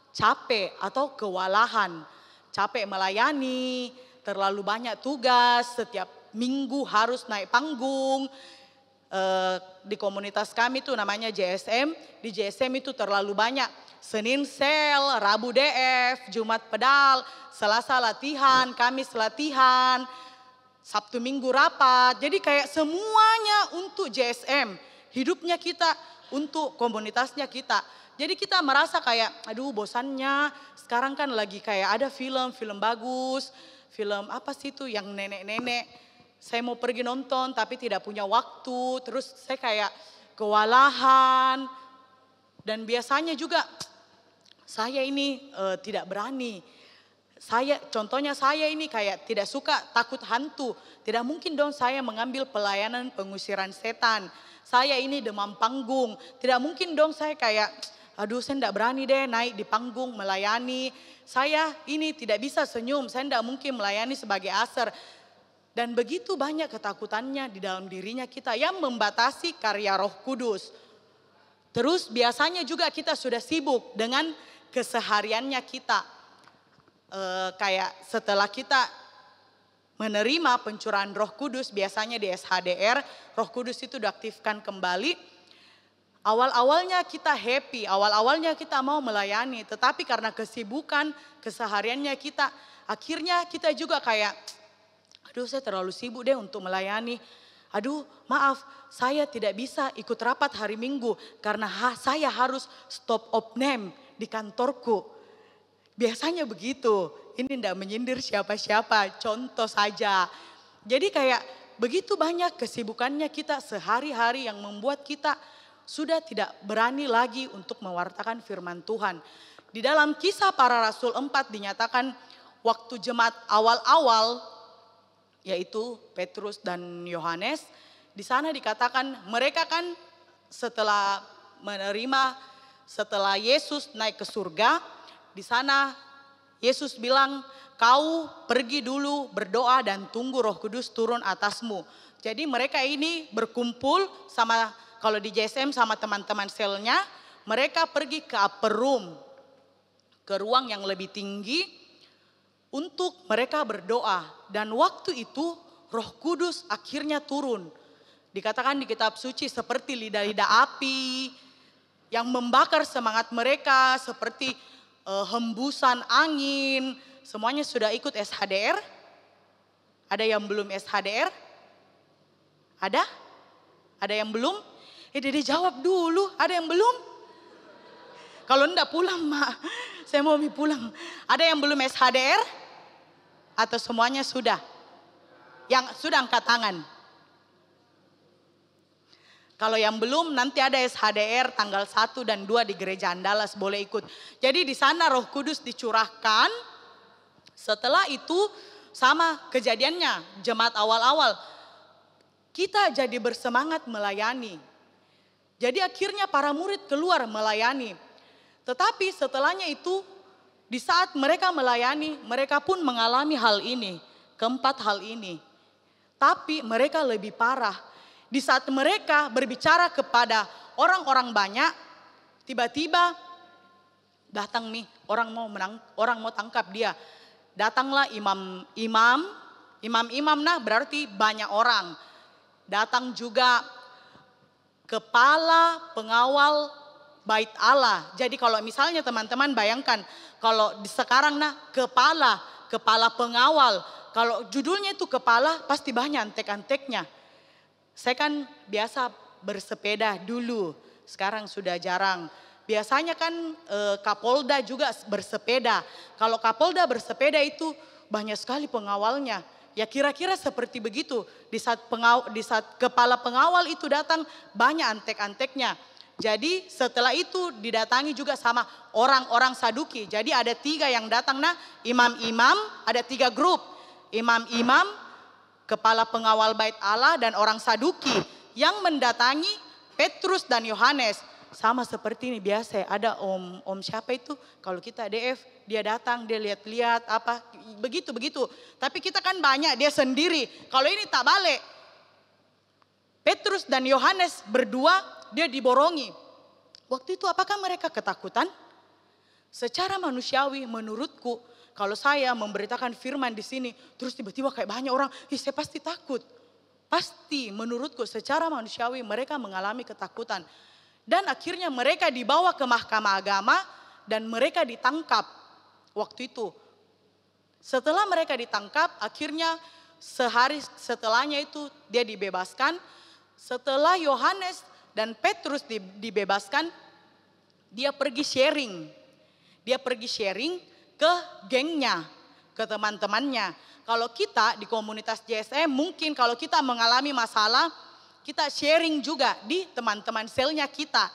capek atau kewalahan, capek melayani, terlalu banyak tugas, setiap minggu harus naik panggung. Di komunitas kami itu namanya JSM, di JSM itu terlalu banyak. Senin sel, Rabu DF, Jumat pedal, Selasa latihan, Kamis latihan, Sabtu Minggu rapat. Jadi kayak semuanya untuk JSM. Hidupnya kita untuk komunitasnya kita. Jadi kita merasa kayak aduh bosannya. Sekarang kan lagi kayak ada film bagus. Film apa sih itu yang nenek-nenek. Saya mau pergi nonton tapi tidak punya waktu. Terus saya kayak kewalahan. Dan biasanya juga saya ini tidak berani. Contohnya saya ini kayak tidak suka, takut hantu. Tidak mungkin dong saya mengambil pelayanan pengusiran setan. Saya ini demam panggung. Tidak mungkin dong saya kayak, aduh saya tidak berani deh naik di panggung melayani. Saya ini tidak bisa senyum, saya tidak mungkin melayani sebagai aser. Dan begitu banyak ketakutannya di dalam dirinya kita yang membatasi karya Roh Kudus. Terus biasanya juga kita sudah sibuk dengan kesehariannya kita. Kayak setelah kita menerima pencurahan Roh Kudus, biasanya di SHDR, Roh Kudus itu diaktifkan kembali. Awal-awalnya kita happy, awal-awalnya kita mau melayani, tetapi karena kesibukan kesehariannya kita, akhirnya kita juga kayak, aduh saya terlalu sibuk deh untuk melayani. Aduh maaf, saya tidak bisa ikut rapat hari Minggu karena saya harus stop opname di kantorku. Biasanya begitu, ini tidak menyindir siapa-siapa, contoh saja. Jadi kayak begitu banyak kesibukannya kita sehari-hari yang membuat kita sudah tidak berani lagi untuk mewartakan firman Tuhan. Di dalam Kisah Para Rasul 4 dinyatakan waktu jemaat awal-awal, yaitu Petrus dan Yohanes, di sana dikatakan mereka kan setelah Yesus naik ke surga, di sana Yesus bilang, kau pergi dulu berdoa dan tunggu Roh Kudus turun atasmu. Jadi mereka ini berkumpul sama, kalau di JSM sama teman-teman selnya, mereka pergi ke upper room, ke ruang yang lebih tinggi untuk mereka berdoa. Dan waktu itu Roh Kudus akhirnya turun. Dikatakan di kitab suci seperti lidah-lidah api yang membakar semangat mereka, seperti hembusan angin. Semuanya sudah ikut SHDR? Ada yang belum SHDR? Ada? Ada yang belum? Dede jawab dulu, ada yang belum? Kalau enggak pulang mak, saya mau pulang. Ada yang belum SHDR? Atau semuanya sudah? Yang sudah angkat tangan. Kalau yang belum, nanti ada SHDR tanggal 1 dan 2 di Gereja Andalas, boleh ikut. Jadi di sana Roh Kudus dicurahkan. Setelah itu sama kejadiannya, jemaat awal-awal. Kita jadi bersemangat melayani. Jadi akhirnya para murid keluar melayani. Tetapi setelahnya itu, di saat mereka melayani, mereka pun mengalami hal ini. Keempat hal ini. Tapi mereka lebih parah. Di saat mereka berbicara kepada orang-orang banyak, tiba-tiba datang nih orang mau tangkap dia. Datanglah imam nah berarti banyak orang. Datang juga kepala pengawal bait Allah. Jadi kalau misalnya teman-teman bayangkan kalau di sekarang nah kepala pengawal, kalau judulnya itu kepala pasti banyak antek-anteknya. Saya kan biasa bersepeda dulu, sekarang sudah jarang. Biasanya kan Kapolda juga bersepeda. Kalau Kapolda bersepeda itu banyak sekali pengawalnya. Ya kira-kira seperti begitu. Di saat kepala pengawal itu datang banyak antek-anteknya. Jadi setelah itu didatangi juga sama orang-orang Saduki. Jadi ada 3 yang datang nah, imam-imam, ada 3 grup. Imam-imam, kepala pengawal bait Allah dan orang Saduki yang mendatangi Petrus dan Yohanes. Sama seperti ini biasa, ada om siapa itu, kalau kita DF dia datang, dia lihat-lihat apa, begitu. Tapi kita kan banyak, dia sendiri. Kalau ini tak balik. Petrus dan Yohanes berdua, dia diborongi. Waktu itu apakah mereka ketakutan? Secara manusiawi menurutku, kalau saya memberitakan firman di sini, terus tiba-tiba kayak banyak orang, saya pasti takut. Pasti menurutku secara manusiawi mereka mengalami ketakutan. Dan akhirnya mereka dibawa ke mahkamah agama dan mereka ditangkap waktu itu. Setelah mereka ditangkap, akhirnya sehari setelahnya itu dia dibebaskan. Setelah Yohanes dan Petrus dibebaskan, dia pergi sharing. Dia pergi sharing ke gengnya, ke teman-temannya. Kalau kita di komunitas JSM mungkin kalau kita mengalami masalah, kita sharing juga di teman-teman selnya kita.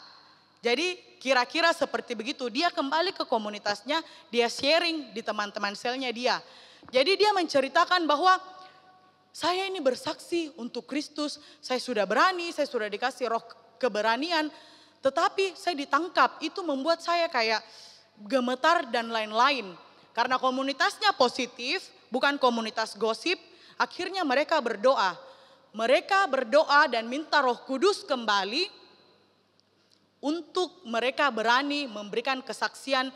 Jadi kira-kira seperti begitu. Dia kembali ke komunitasnya, dia sharing di teman-teman selnya dia. Jadi dia menceritakan bahwa saya ini bersaksi untuk Kristus, saya sudah berani, saya sudah dikasih roh keberanian. Tetapi saya ditangkap, itu membuat saya kayak gemetar dan lain-lain. Karena komunitasnya positif, bukan komunitas gosip, akhirnya mereka berdoa. Mereka berdoa dan minta Roh Kudus kembali untuk mereka berani memberikan kesaksian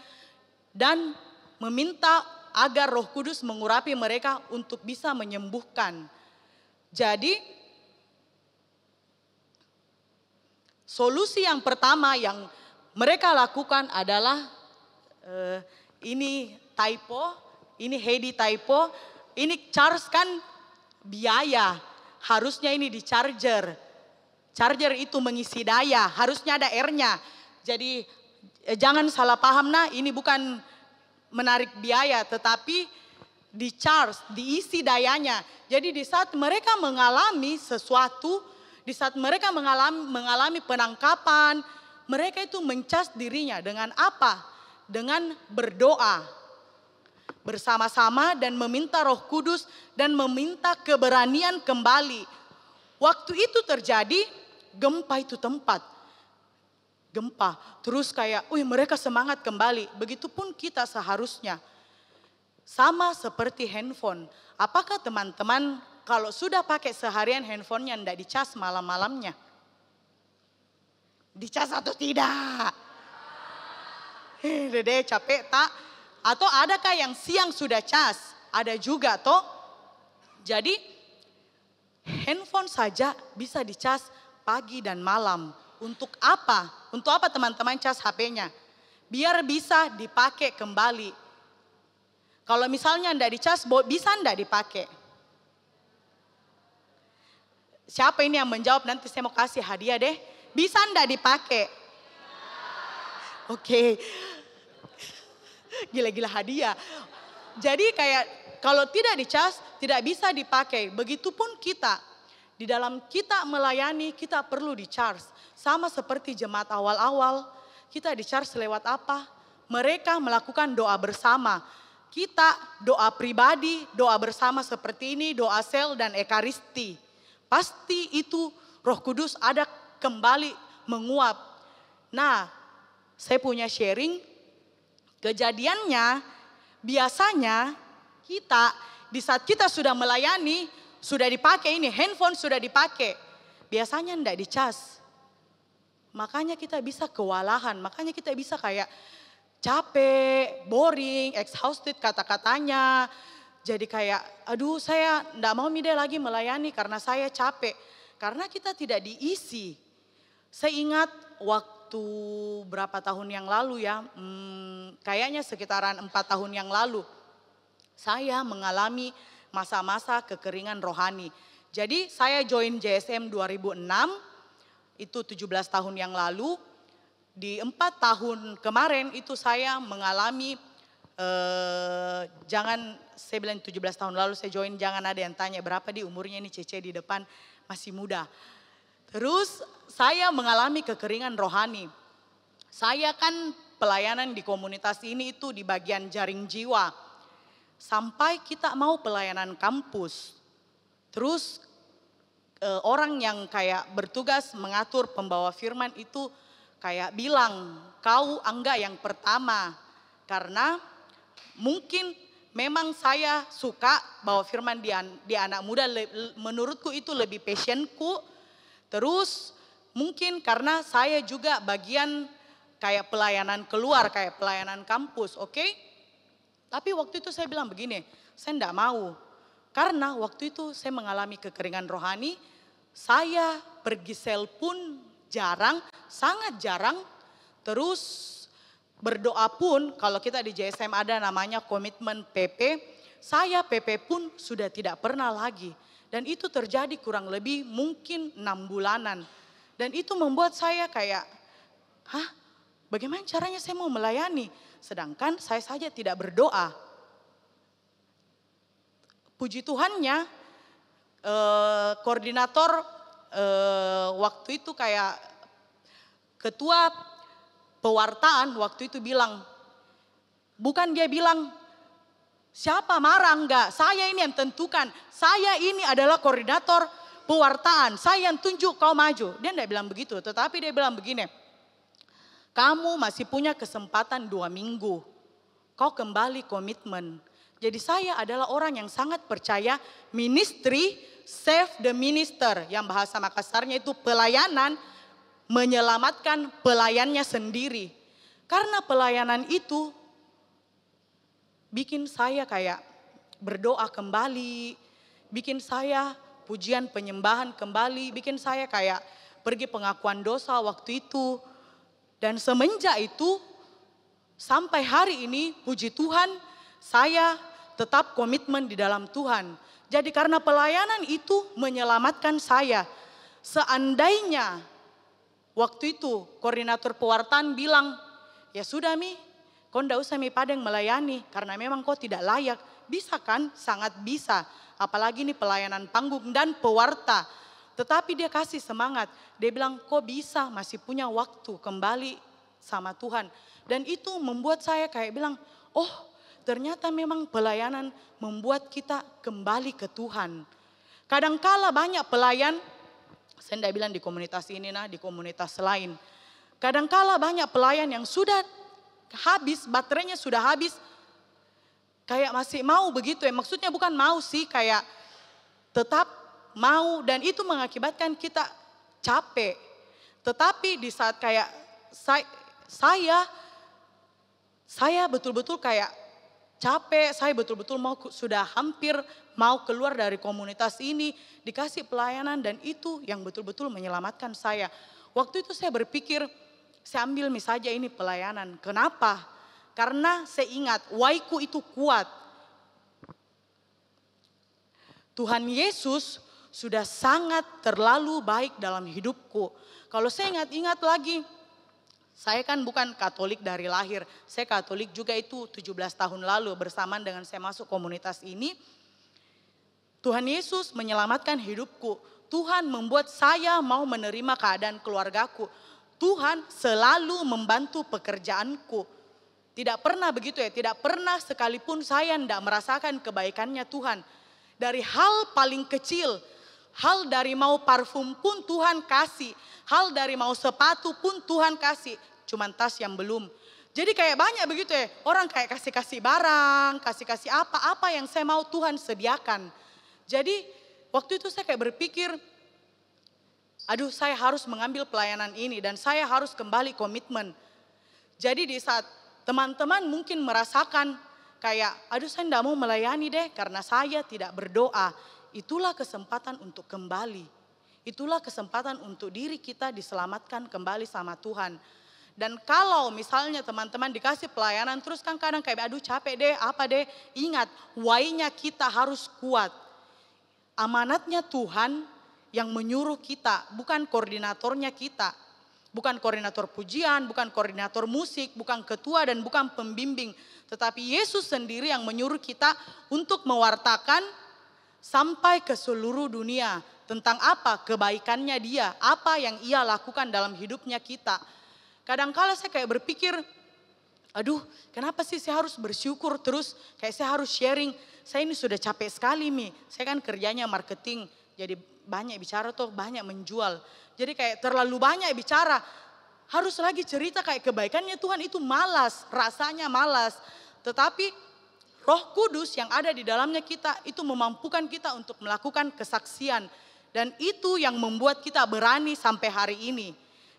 dan meminta agar Roh Kudus mengurapi mereka untuk bisa menyembuhkan. Jadi solusi yang pertama yang mereka lakukan adalah ini typo, ini Heidi typo, ini charge kan biaya, harusnya ini di charger. Charger itu mengisi daya, harusnya ada R-nya. Jadi jangan salah paham nah, ini bukan menarik biaya tetapi di charge, diisi dayanya. Jadi di saat mereka mengalami sesuatu, di saat mereka mengalami penangkapan, mereka itu mencas dirinya dengan apa? Dengan berdoa bersama-sama dan meminta Roh Kudus dan meminta keberanian kembali. Waktu itu terjadi, gempa itu tempat. Gempa, terus kayak, mereka semangat kembali. Begitupun kita seharusnya. Sama seperti handphone. Apakah teman-teman kalau sudah pakai seharian handphonenya tidak dicas malam-malamnya? Dicas atau tidak? Dede capek tak? Atau adakah yang siang sudah cas? Ada juga toh. Jadi handphone saja bisa dicas pagi dan malam. Untuk apa? Untuk apa teman-teman cas HP-nya? Biar bisa dipakai kembali. Kalau misalnya tidak dicas, bisa tidak dipakai? Siapa ini yang menjawab? Nanti saya mau kasih hadiah deh. Bisa tidak dipakai? Oke. Gila-gila hadiah. Jadi kayak kalau tidak dicas, tidak bisa dipakai. Begitupun kita. Di dalam kita melayani, kita perlu di-charge. Sama seperti jemaat awal-awal, kita di-charge lewat apa? Mereka melakukan doa bersama. Kita doa pribadi, doa bersama seperti ini, doa sel dan ekaristi. Pasti itu Roh Kudus ada kembali menguap. Nah, saya punya sharing, kejadiannya biasanya kita di saat kita sudah melayani, sudah dipakai ini, handphone sudah dipakai. Biasanya enggak dicas. Makanya kita bisa kewalahan, makanya kita bisa kayak capek, boring, exhausted kata-katanya. Jadi kayak, aduh saya enggak mau deh lagi melayani karena saya capek. Karena kita tidak diisi. Saya ingat waktu berapa tahun yang lalu ya, kayaknya sekitaran 4 tahun yang lalu. Saya mengalami masa-masa kekeringan rohani. Jadi saya join JSM 2006, itu 17 tahun yang lalu. Di 4 tahun kemarin itu saya mengalami, jangan saya bilang 17 tahun lalu saya join, jangan ada yang tanya berapa di umurnya ini Cece di depan masih muda. Terus saya mengalami kekeringan rohani. Saya kan pelayanan di komunitas ini itu di bagian jaring jiwa. Sampai kita mau pelayanan kampus. Terus orang yang kayak bertugas mengatur pembawa firman itu kayak bilang, kau enggak yang pertama. Karena mungkin memang saya suka bawa firman di anak muda, menurutku itu lebih passionku. Terus mungkin karena saya juga bagian kayak pelayanan keluar, kayak pelayanan kampus, oke? Tapi waktu itu saya bilang begini, saya enggak mau. Karena waktu itu saya mengalami kekeringan rohani, saya pergi sel pun jarang, sangat jarang. Terus berdoa pun, kalau kita di JSM ada namanya komitmen PP, saya PP pun sudah tidak pernah lagi. Dan itu terjadi kurang lebih mungkin 6 bulanan. Dan itu membuat saya kayak, bagaimana caranya saya mau melayani? Sedangkan saya saja tidak berdoa. Puji Tuhannya, koordinator waktu itu kayak ketua pewartaan waktu itu bilang, bukan dia bilang, siapa marah enggak, saya ini yang tentukan, saya ini adalah koordinator pewartaan, saya yang tunjuk kau maju. Dia enggak bilang begitu, tetapi dia bilang begini, kamu masih punya kesempatan 2 minggu, kau kembali komitmen. Jadi saya adalah orang yang sangat percaya ministry save the minister, yang bahasa Makassarnya itu pelayanan menyelamatkan pelayannya sendiri. Karena pelayanan itu bikin saya kayak berdoa kembali, bikin saya pujian penyembahan kembali, bikin saya kayak pergi pengakuan dosa waktu itu. Dan semenjak itu sampai hari ini puji Tuhan saya tetap komitmen di dalam Tuhan. Jadi karena pelayanan itu menyelamatkan saya. Seandainya waktu itu koordinator pewartaan bilang, ya sudah Mi, kau ndak usah Mi Padeng melayani karena memang kau tidak layak. Bisa kan? Sangat bisa. Apalagi ini pelayanan panggung dan pewarta. Tetapi dia kasih semangat. Dia bilang kau bisa, masih punya waktu kembali sama Tuhan. Dan itu membuat saya kayak bilang, oh ternyata memang pelayanan membuat kita kembali ke Tuhan. Kadangkala banyak pelayan, saya tidak bilang di komunitas ini, di komunitas lain. Kadangkala banyak pelayan yang sudah habis, baterainya sudah habis. Kayak masih mau begitu ya, maksudnya bukan mau sih, kayak tetap mau. Dan itu mengakibatkan kita capek. Tetapi di saat kayak saya betul-betul kayak capek, saya betul-betul sudah hampir mau keluar dari komunitas ini, dikasih pelayanan dan itu yang betul-betul menyelamatkan saya. Waktu itu saya berpikir, saya ambil misalnya ini pelayanan. Kenapa? Karena saya ingat waiku itu kuat. Tuhan Yesus sudah sangat terlalu baik dalam hidupku. Kalau saya ingat-ingat lagi, saya kan bukan Katolik dari lahir. Saya Katolik juga itu 17 tahun lalu bersamaan dengan saya masuk komunitas ini. Tuhan Yesus menyelamatkan hidupku. Tuhan membuat saya mau menerima keadaan keluargaku. Tuhan selalu membantu pekerjaanku. Tidak pernah begitu ya, tidak pernah sekalipun saya tidak merasakan kebaikannya Tuhan. Dari hal paling kecil, hal dari mau parfum pun Tuhan kasih. Hal dari mau sepatu pun Tuhan kasih. Cuman tas yang belum. Jadi kayak banyak begitu ya. Orang kayak kasih-kasih barang, kasih-kasih apa yang saya mau Tuhan sediakan. Jadi waktu itu saya kayak berpikir, aduh saya harus mengambil pelayanan ini dan saya harus kembali komitmen. Jadi di saat teman-teman mungkin merasakan kayak, aduh saya tidak mau melayani deh karena saya tidak berdoa. Itulah kesempatan untuk kembali. Itulah kesempatan untuk diri kita diselamatkan kembali sama Tuhan. Dan kalau misalnya teman-teman dikasih pelayanan terus kan kadang kayak aduh capek deh, apa deh. Ingat, why-nya kita harus kuat. Amanatnya Tuhan yang menyuruh kita, bukan koordinatornya kita. Bukan koordinator pujian, bukan koordinator musik, bukan ketua dan bukan pembimbing. Tetapi Yesus sendiri yang menyuruh kita untuk mewartakan sampai ke seluruh dunia. Tentang apa kebaikannya dia, apa yang ia lakukan dalam hidupnya kita. Kadang-kala saya kayak berpikir, aduh kenapa sih saya harus bersyukur terus, kayak saya harus sharing. Saya ini sudah capek sekali Mi, saya kan kerjanya marketing, jadi banyak bicara tuh, banyak menjual. Jadi kayak terlalu banyak bicara, harus lagi cerita kayak kebaikannya Tuhan itu malas, rasanya malas. Tetapi Roh Kudus yang ada di dalamnya kita itu memampukan kita untuk melakukan kesaksian. Dan itu yang membuat kita berani sampai hari ini.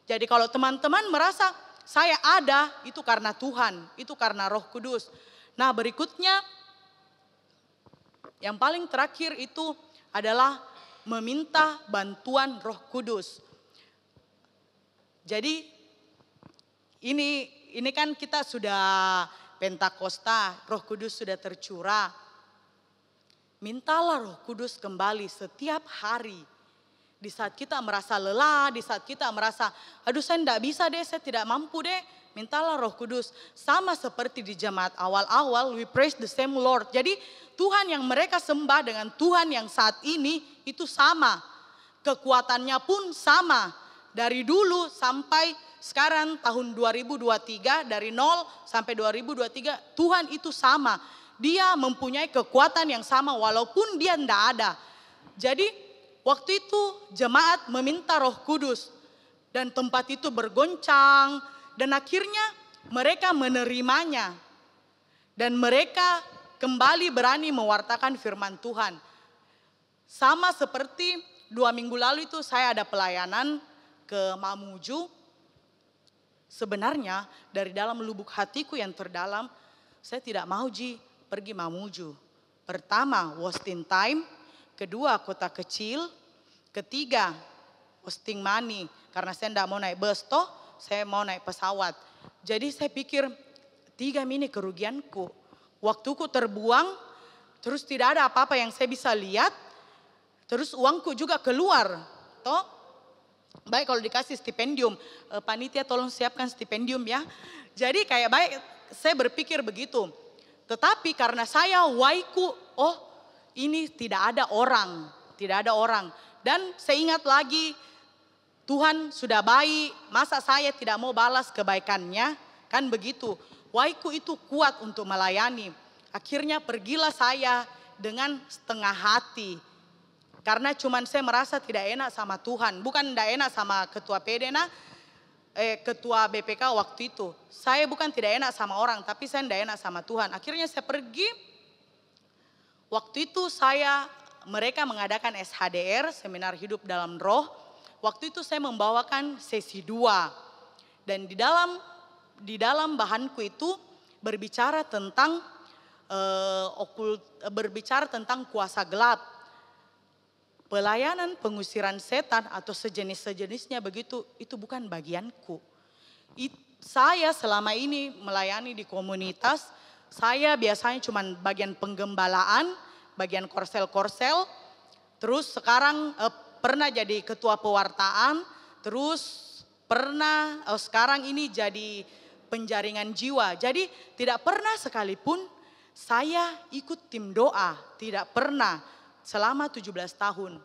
Jadi kalau teman-teman merasa saya ada, itu karena Tuhan, itu karena Roh Kudus. Nah berikutnya, yang paling terakhir itu adalah meminta bantuan Roh Kudus. Jadi ini kan kita sudah Pentakosta, Roh Kudus sudah tercurah. Mintalah Roh Kudus kembali setiap hari. Di saat kita merasa lelah, di saat kita merasa, aduh saya tidak bisa deh, saya tidak mampu deh. Mintalah Roh Kudus. Sama seperti di jemaat awal-awal, we praise the same Lord. Jadi Tuhan yang mereka sembah dengan Tuhan yang saat ini itu sama. Kekuatannya pun sama. Dari dulu sampai sekarang tahun 2023 dari 0 sampai 2023 Tuhan itu sama. Dia mempunyai kekuatan yang sama walaupun dia tidak ada. Jadi waktu itu jemaat meminta Roh Kudus dan tempat itu bergoncang dan akhirnya mereka menerimanya. Dan mereka kembali berani mewartakan firman Tuhan. Sama seperti 2 minggu lalu itu saya ada pelayanan ke Mamuju. Sebenarnya dari dalam lubuk hatiku yang terdalam, saya tidak mau pergi Mamuju. Pertama, wasting time. Kedua, kota kecil. Ketiga, wasting money. Karena saya tidak mau naik bus toh, saya mau naik pesawat. Jadi saya pikir, 3 ini kerugianku. Waktuku terbuang, terus tidak ada apa-apa yang saya bisa lihat. Terus uangku juga keluar. Toh, baik kalau dikasih stipendium, panitia tolong siapkan stipendium ya. Jadi kayak baik, saya berpikir begitu. Tetapi karena saya waiku, oh ini tidak ada orang. Dan saya ingat lagi, Tuhan sudah baik, masa saya tidak mau balas kebaikannya? Kan begitu, waiku itu kuat untuk melayani. Akhirnya pergilah saya dengan setengah hati. Karena cuman saya merasa tidak enak sama Tuhan. Bukan tidak enak sama ketua PDNA, ketua BPK waktu itu. Saya bukan tidak enak sama orang, tapi saya tidak enak sama Tuhan. Akhirnya saya pergi. Waktu itu mereka mengadakan SHDR, Seminar Hidup Dalam Roh. Waktu itu saya membawakan sesi 2. Dan di dalam bahanku itu berbicara tentang berbicara tentang kuasa gelap. Pelayanan pengusiran setan atau sejenis-sejenisnya begitu, itu bukan bagianku. Saya selama ini melayani di komunitas, saya biasanya cuma bagian penggembalaan, bagian korsel-korsel, terus sekarang pernah jadi ketua pewartaan, terus pernah sekarang ini jadi penjaringan jiwa. Jadi tidak pernah sekalipun saya ikut tim doa, tidak pernah. Selama 17 tahun.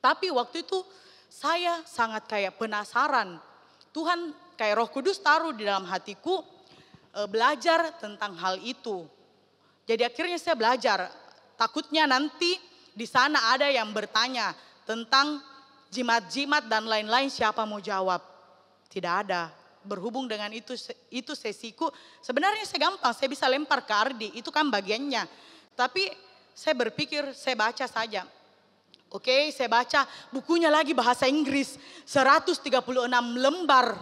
Tapi waktu itu saya sangat kayak penasaran. Tuhan kayak Roh Kudus taruh di dalam hatiku belajar tentang hal itu. Jadi akhirnya saya belajar. Takutnya nanti di sana ada yang bertanya tentang jimat-jimat dan lain-lain, siapa mau jawab? Tidak ada. Berhubung dengan itu sesiku, sebenarnya saya gampang, saya bisa lempar ke Ardi, itu kan bagiannya. Tapi saya berpikir, saya baca saja. Oke, saya baca bukunya lagi bahasa Inggris, 136 lembar.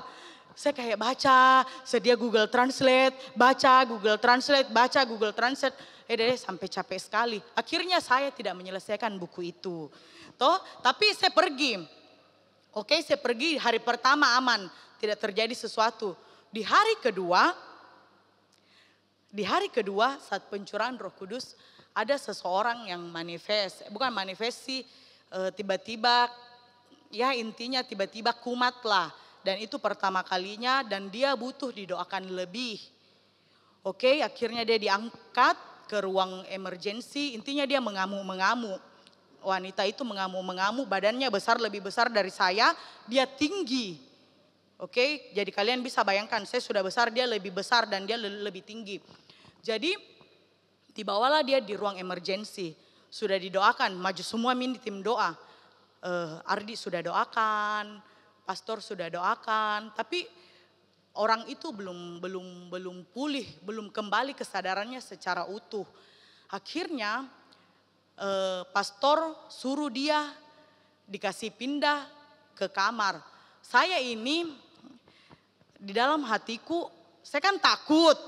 Saya kayak baca, sedia Google Translate, baca Google Translate, sampai capek sekali. Akhirnya saya tidak menyelesaikan buku itu. Tapi saya pergi. Oke, saya pergi hari pertama aman, tidak terjadi sesuatu. Di hari kedua saat pencurahan Roh Kudus, ada seseorang yang bukan manifest sih, tiba-tiba, ya intinya tiba-tiba kumat lah. Dan itu pertama kalinya dan dia butuh didoakan lebih. Oke, akhirnya dia diangkat ke ruang emergency, intinya dia mengamuk-mengamuk. Wanita itu mengamuk-mengamuk, badannya lebih besar dari saya, dia tinggi. Oke, jadi kalian bisa bayangkan, saya sudah besar, dia lebih besar dan dia lebih tinggi. Jadi dibawalah dia di ruang emergency, sudah didoakan, maju semua tim doa. Ardi sudah doakan, pastor sudah doakan, tapi orang itu belum pulih, belum kembali kesadarannya secara utuh. Akhirnya pastor suruh dia dikasih pindah ke kamar. Saya ini di dalam hatiku, saya kan takut.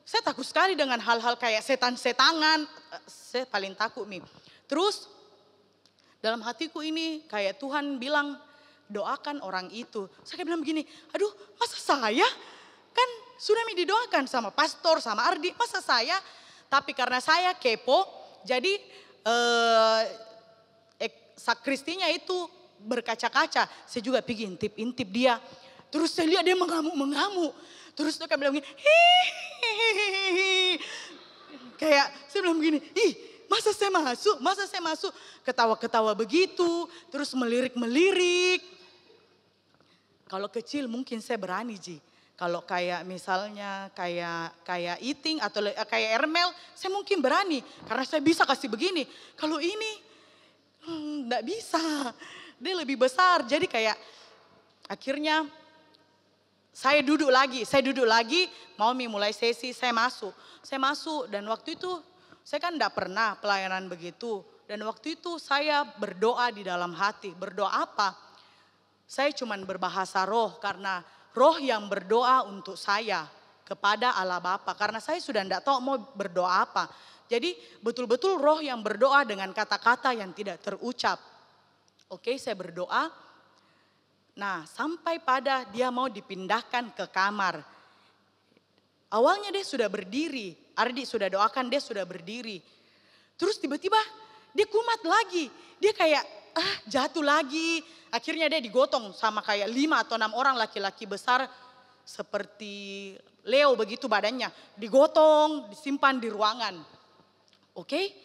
Saya takut sekali dengan hal-hal kayak setan-setangan. Saya paling takut nih. Terus dalam hatiku ini kayak Tuhan bilang doakan orang itu. Saya bilang begini, aduh masa saya? Kan sudah didoakan sama pastor, sama Ardi, masa saya? Tapi karena saya kepo, jadi sakristinya itu berkaca-kaca. Saya juga pergi intip-intip dia. Terus saya lihat dia mengamuk-mengamuk. Terus dia bilang begini, hihihi. Kayak saya bilang begini, masa saya masuk, ketawa-ketawa begitu, terus melirik-melirik. Kalau kecil mungkin saya berani Ji. Kalau kayak misalnya kayak Eating atau kayak Ermel, saya mungkin berani karena saya bisa kasih begini. Kalau ini enggak bisa. Dia lebih besar. Jadi kayak akhirnya saya duduk lagi, mau mulai sesi, saya masuk dan waktu itu saya kan enggak pernah pelayanan begitu. Dan waktu itu saya berdoa di dalam hati. Berdoa apa? Saya cuman berbahasa roh karena roh yang berdoa untuk saya kepada Allah Bapa. Karena saya sudah enggak tahu mau berdoa apa. Jadi betul-betul roh yang berdoa dengan kata-kata yang tidak terucap. Oke, saya berdoa. Nah, sampai pada dia mau dipindahkan ke kamar. Awalnya dia sudah berdiri. Ardi sudah doakan, dia sudah berdiri. Terus tiba-tiba dia kumat lagi. Dia kayak jatuh lagi. Akhirnya dia digotong sama kayak 5 atau 6 orang laki-laki besar. Seperti Leo begitu badannya. Digotong, disimpan di ruangan. Oke?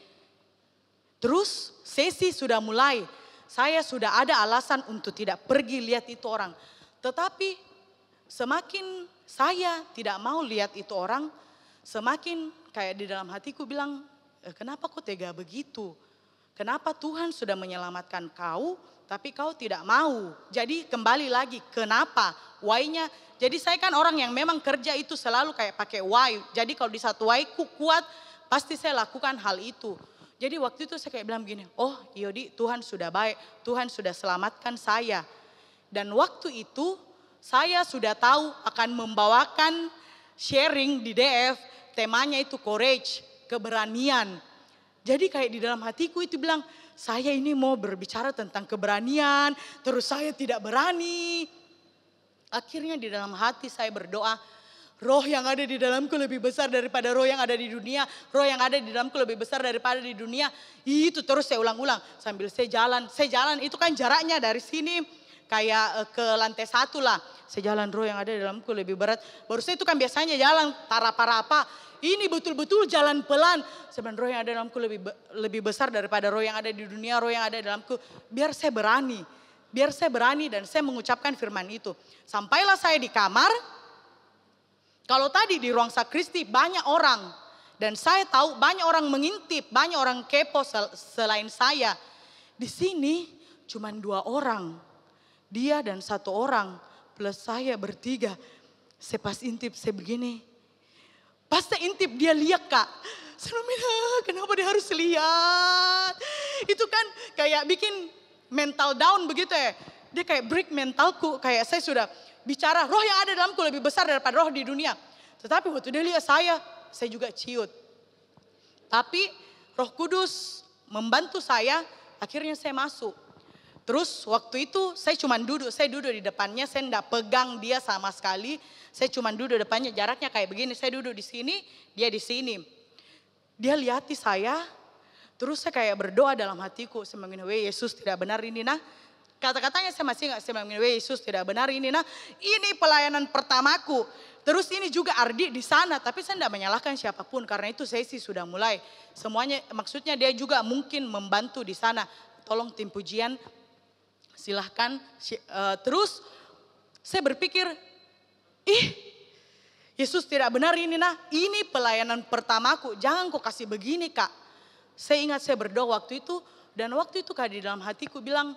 Terus sesi sudah mulai. Saya sudah ada alasan untuk tidak pergi lihat itu orang. Tetapi semakin saya tidak mau lihat itu orang, semakin kayak di dalam hatiku bilang, kenapa kau tega begitu? Kenapa Tuhan sudah menyelamatkan kau, tapi kau tidak mau? Jadi kembali lagi, kenapa? Why-nya, jadi saya kan orang yang memang kerja itu selalu kayak pakai why. Jadi kalau di satu why ku kuat, pasti saya lakukan hal itu. Jadi waktu itu saya kayak bilang begini, oh Yodi Tuhan sudah baik, Tuhan sudah selamatkan saya. Dan waktu itu saya sudah tahu akan membawakan sharing di DF, temanya itu courage, keberanian. Jadi kayak di dalam hatiku itu bilang, saya ini mau berbicara tentang keberanian, terus saya tidak berani. Akhirnya di dalam hati saya berdoa, roh yang ada di dalamku lebih besar daripada roh yang ada di dunia. Roh yang ada di dalamku lebih besar daripada di dunia. Itu terus saya ulang-ulang sambil saya jalan itu kan jaraknya dari sini kayak ke lantai 1 lah. Saya jalan, roh yang ada di dalamku lebih berat. Baru saya itu kan biasanya jalan tarapa-rapa. Ini betul-betul jalan pelan. Sebenarnya roh yang ada di dalamku lebih besar daripada roh yang ada di dunia, roh yang ada di dalamku. Biar saya berani dan saya mengucapkan firman itu. Sampailah saya di kamar. Kalau tadi di ruang sakristi banyak orang. Dan saya tahu banyak orang mengintip, banyak orang kepo selain saya. Di sini cuma 2 orang. Dia dan 1 orang plus saya bertiga. Saya pas intip, saya begini. Pas saya intip dia lihat Kak. Saya bilang, kenapa dia harus lihat? Itu kan kayak bikin mental down begitu ya. Dia kayak break mentalku, kayak saya sudah bicara roh yang ada dalamku lebih besar daripada roh di dunia. Tetapi waktu dia lihat saya juga ciut. Tapi Roh Kudus membantu saya, akhirnya saya masuk. Terus waktu itu saya duduk di depannya, saya tidak pegang dia sama sekali. Saya cuma duduk depannya, jaraknya kayak begini, saya duduk di sini, dia di sini. Dia lihati saya, terus saya kayak berdoa dalam hatiku, saya bilang, "Weh Yesus tidak benar ini nah." Kata-katanya saya masih ingat, saya bilang, "Weh Yesus tidak benar ini nah. Ini pelayanan pertamaku." Terus ini juga Ardi di sana, tapi saya tidak menyalahkan siapapun karena itu sesi sudah mulai. Semuanya, maksudnya dia juga mungkin membantu di sana. Tolong tim pujian, silahkan. Terus saya berpikir, Yesus tidak benar ini nah. Ini pelayanan pertamaku, jangan kau kasih begini Kak. Saya ingat saya berdoa waktu itu, dan waktu itu Kak di dalam hatiku bilang,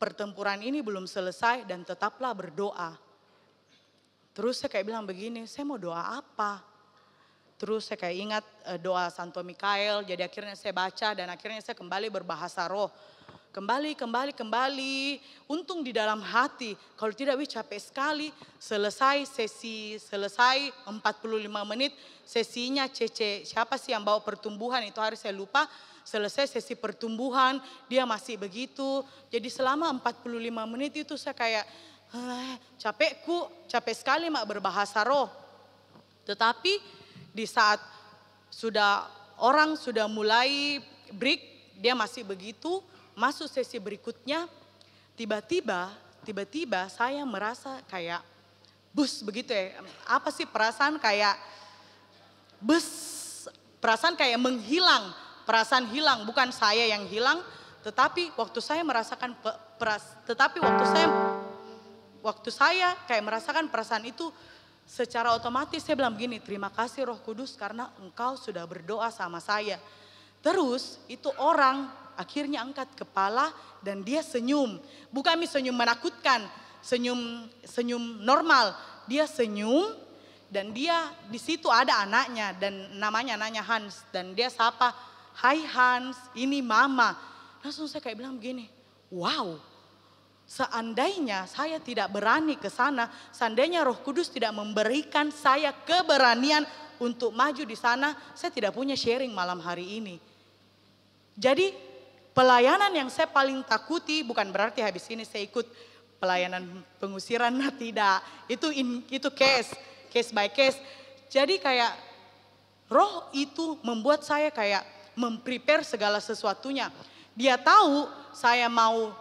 pertempuran ini belum selesai dan tetaplah berdoa. Terus saya kayak bilang begini, saya mau doa apa? Terus saya kayak ingat doa Santo Mikael, jadi akhirnya saya baca dan akhirnya saya kembali berbahasa roh. Kembali. Untung di dalam hati, kalau tidak capek sekali. Selesai 45 menit, sesinya CC. Siapa sih yang bawa pertumbuhan, itu hari saya lupa. Selesai sesi pertumbuhan, dia masih begitu. Jadi selama 45 menit itu saya kayak, capek sekali mak berbahasa roh. Tetapi di saat orang sudah mulai break, dia masih begitu, masuk sesi berikutnya, tiba-tiba saya merasa kayak bus begitu ya. Apa sih perasaan kayak bus, perasaan kayak menghilang, perasaan hilang, bukan saya yang hilang, tetapi waktu saya merasakan, waktu saya kayak merasakan perasaan itu, secara otomatis saya bilang begini, terima kasih Roh Kudus karena engkau sudah berdoa sama saya. Terus itu orang akhirnya angkat kepala dan dia senyum. Bukan senyum menakutkan, senyum normal. Dia senyum dan dia di situ ada anaknya dan namanya Hans. Dan dia sapa, hai Hans, ini mama. Langsung saya kayak bilang begini, wow. Seandainya saya tidak berani ke sana, seandainya Roh Kudus tidak memberikan saya keberanian untuk maju di sana, saya tidak punya sharing malam hari ini. Jadi pelayanan yang saya paling takuti bukan berarti habis ini saya ikut pelayanan pengusiran, tidak. Itu case by case. Jadi kayak Roh itu membuat saya kayak memprepare segala sesuatunya. Dia tahu saya mau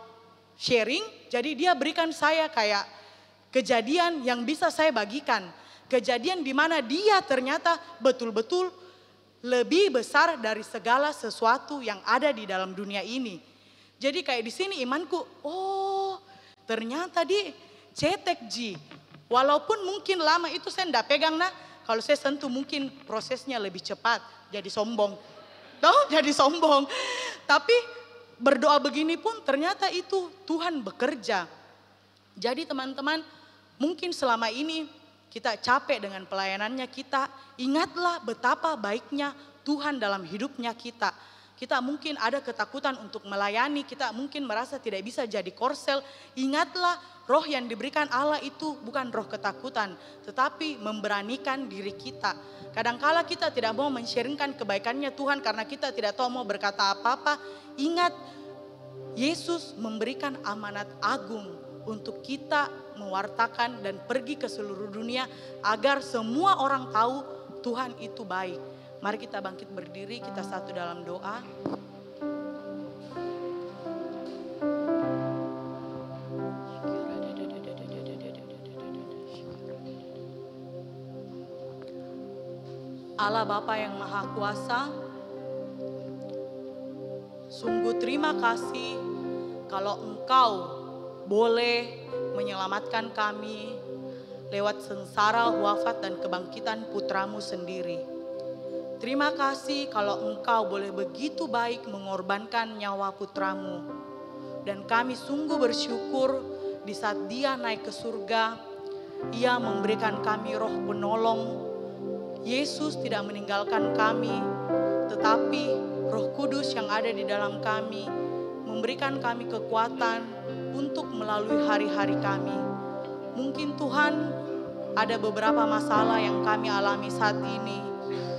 sharing, jadi dia berikan saya kayak kejadian yang bisa saya bagikan. Kejadian di mana dia ternyata betul-betul lebih besar dari segala sesuatu yang ada di dalam dunia ini. Jadi kayak di sini imanku, oh ternyata di cetek ji. Walaupun mungkin lama itu saya tidak pegang kalau saya sentuh mungkin prosesnya lebih cepat, jadi sombong. Jadi sombong. Tapi berdoa begini pun ternyata itu Tuhan bekerja. Jadi teman-teman, mungkin selama ini kita capek dengan pelayanannya kita, ingatlah betapa baiknya Tuhan dalam hidupnya kita. Kita mungkin ada ketakutan untuk melayani, kita mungkin merasa tidak bisa jadi korsel. Ingatlah roh yang diberikan Allah itu bukan roh ketakutan, tetapi memberanikan diri kita. Kadangkala kita tidak mau men-sharingkan kebaikannya Tuhan karena kita tidak tahu mau berkata apa-apa. Ingat, Yesus memberikan amanat agung untuk kita mewartakan dan pergi ke seluruh dunia agar semua orang tahu Tuhan itu baik. Mari kita bangkit berdiri, kita satu dalam doa. Allah Bapa yang Maha Kuasa, sungguh terima kasih kalau Engkau boleh menyelamatkan kami lewat sengsara, wafat dan kebangkitan putramu sendiri. Terima kasih kalau Engkau boleh begitu baik mengorbankan nyawa putramu. Dan kami sungguh bersyukur di saat dia naik ke surga, ia memberikan kami roh penolong. Yesus tidak meninggalkan kami, tetapi Roh Kudus yang ada di dalam kami memberikan kami kekuatan untuk melalui hari-hari kami. Mungkin Tuhan ada beberapa masalah yang kami alami saat ini.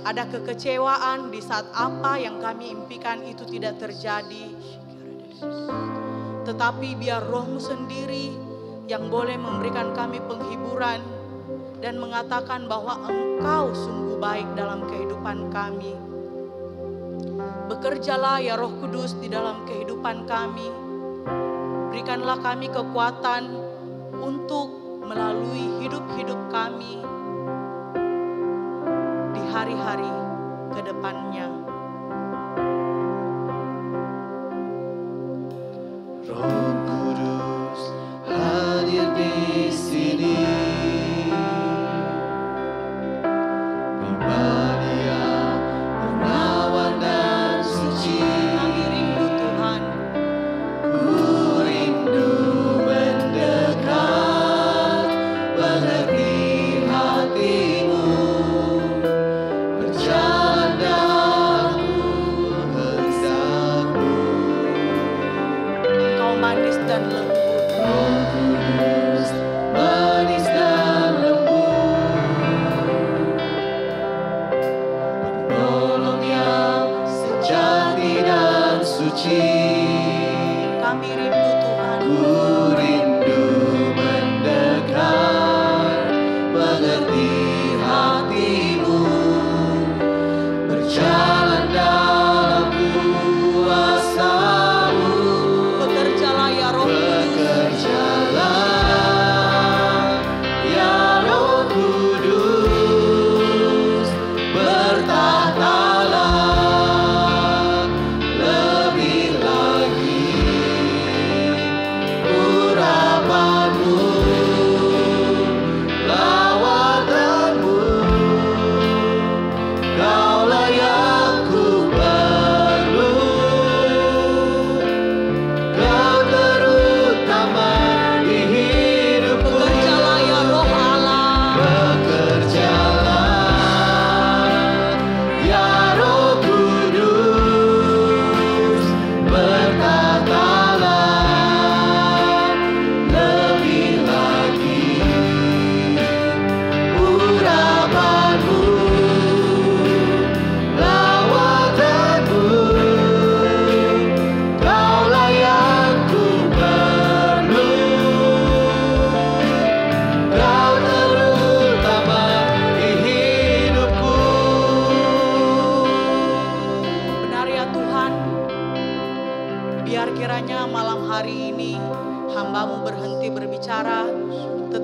Ada kekecewaan di saat apa yang kami impikan itu tidak terjadi. Tetapi biar Roh-Mu sendiri yang boleh memberikan kami penghiburan dan mengatakan bahwa Engkau sungguh baik dalam kehidupan kami. Bekerjalah ya Roh Kudus di dalam kehidupan kami. Berikanlah kami kekuatan untuk melalui hidup-hidup kami di hari-hari ke depannya. Roh Kudus hadir di sini. Berjalan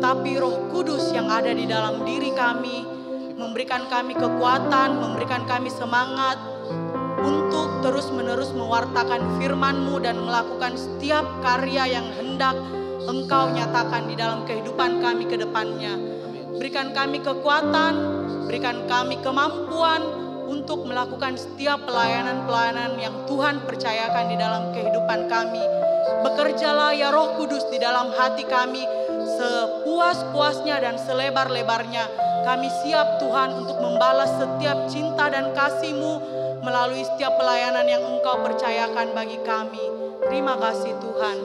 tetapi Roh Kudus yang ada di dalam diri kami memberikan kami kekuatan, memberikan kami semangat untuk terus-menerus mewartakan firman-Mu dan melakukan setiap karya yang hendak Engkau nyatakan di dalam kehidupan kami ke depannya. Berikan kami kekuatan, berikan kami kemampuan untuk melakukan setiap pelayanan-pelayanan yang Tuhan percayakan di dalam kehidupan kami. Bekerjalah ya Roh Kudus di dalam hati kami sepuas-puasnya dan selebar-lebarnya. Kami siap Tuhan untuk membalas setiap cinta dan kasih-Mu melalui setiap pelayanan yang Engkau percayakan bagi kami. Terima kasih Tuhan.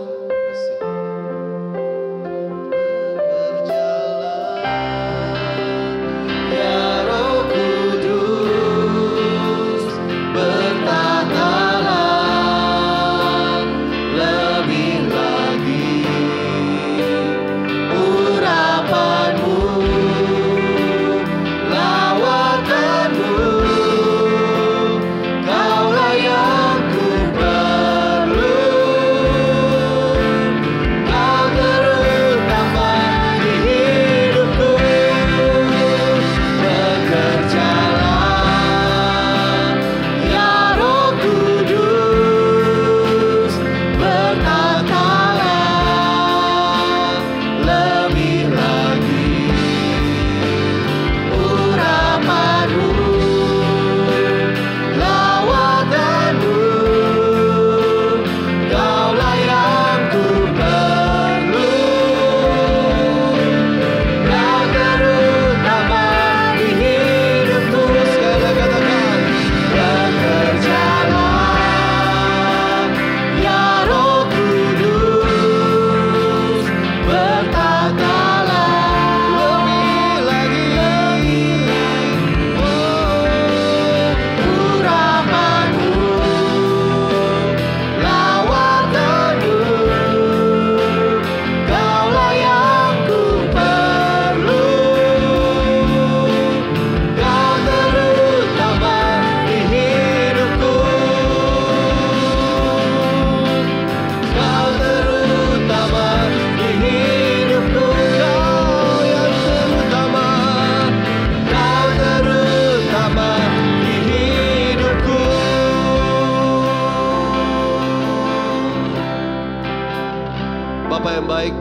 Bapa yang baik,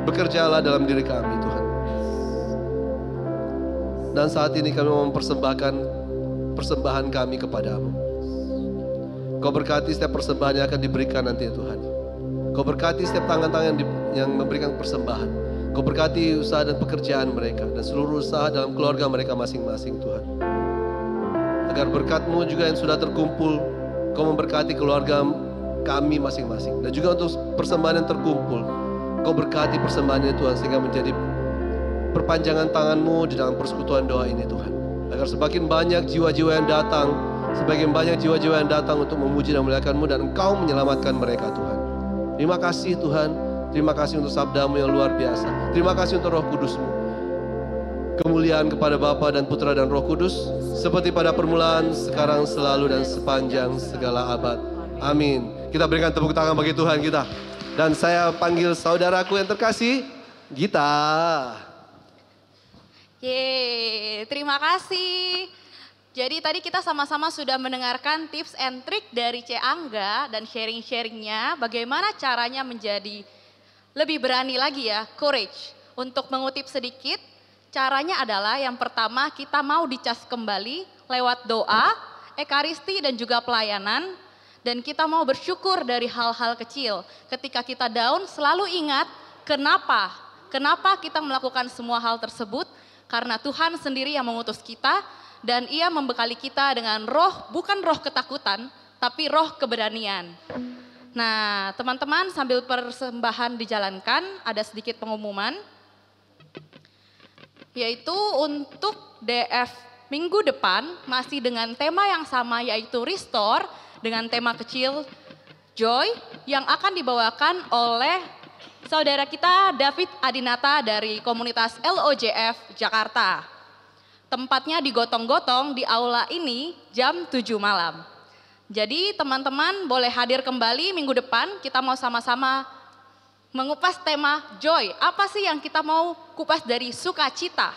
bekerjalah dalam diri kami Tuhan. Dan saat ini kami mau mempersembahkan persembahan kami kepadamu. Kau berkati setiap persembahan yang akan diberikan nanti ya Tuhan. Kau berkati setiap tangan-tangan yang memberikan persembahan. Kau berkati usaha dan pekerjaan mereka dan seluruh usaha dalam keluarga mereka masing-masing Tuhan. Agar berkat-Mu juga yang sudah terkumpul, Kau memberkati keluarga kami masing-masing. Dan juga untuk persembahan yang terkumpul, Kau berkati persembahannya Tuhan sehingga menjadi perpanjangan tangan-Mu di dalam persekutuan doa ini Tuhan. Agar semakin banyak jiwa-jiwa yang datang, semakin banyak jiwa-jiwa yang datang untuk memuji dan memuliakan-Mu dan Engkau menyelamatkan mereka Tuhan. Terima kasih Tuhan, terima kasih untuk sabda-Mu yang luar biasa. Terima kasih untuk Roh Kudus-Mu. Kemuliaan kepada Bapa dan Putra dan Roh Kudus, seperti pada permulaan, sekarang, selalu, dan sepanjang segala abad. Amin. Kita berikan tepuk tangan bagi Tuhan kita. Dan saya panggil saudaraku yang terkasih, Gita. Yeay, terima kasih. Jadi tadi kita sama-sama sudah mendengarkan tips and trick dari C. Angga dan sharing-sharingnya bagaimana caranya menjadi lebih berani lagi ya, courage. Untuk mengutip sedikit, caranya adalah yang pertama kita mau dicas kembali lewat doa, ekaristi dan juga pelayanan. Dan kita mau bersyukur dari hal-hal kecil. Ketika kita down selalu ingat kenapa kita melakukan semua hal tersebut. Karena Tuhan sendiri yang mengutus kita dan Ia membekali kita dengan roh, bukan roh ketakutan, tapi roh keberanian. Nah, teman-teman sambil persembahan dijalankan, ada sedikit pengumuman. Yaitu untuk DF minggu depan masih dengan tema yang sama yaitu Restore dengan tema kecil Joy yang akan dibawakan oleh saudara kita David Adinata dari komunitas LOJF Jakarta. Tempatnya di Gotong-Gotong di aula ini jam 7 malam. Jadi teman-teman boleh hadir kembali minggu depan, kita mau sama-sama mengupas tema joy. Apa sih yang kita mau kupas dari sukacita?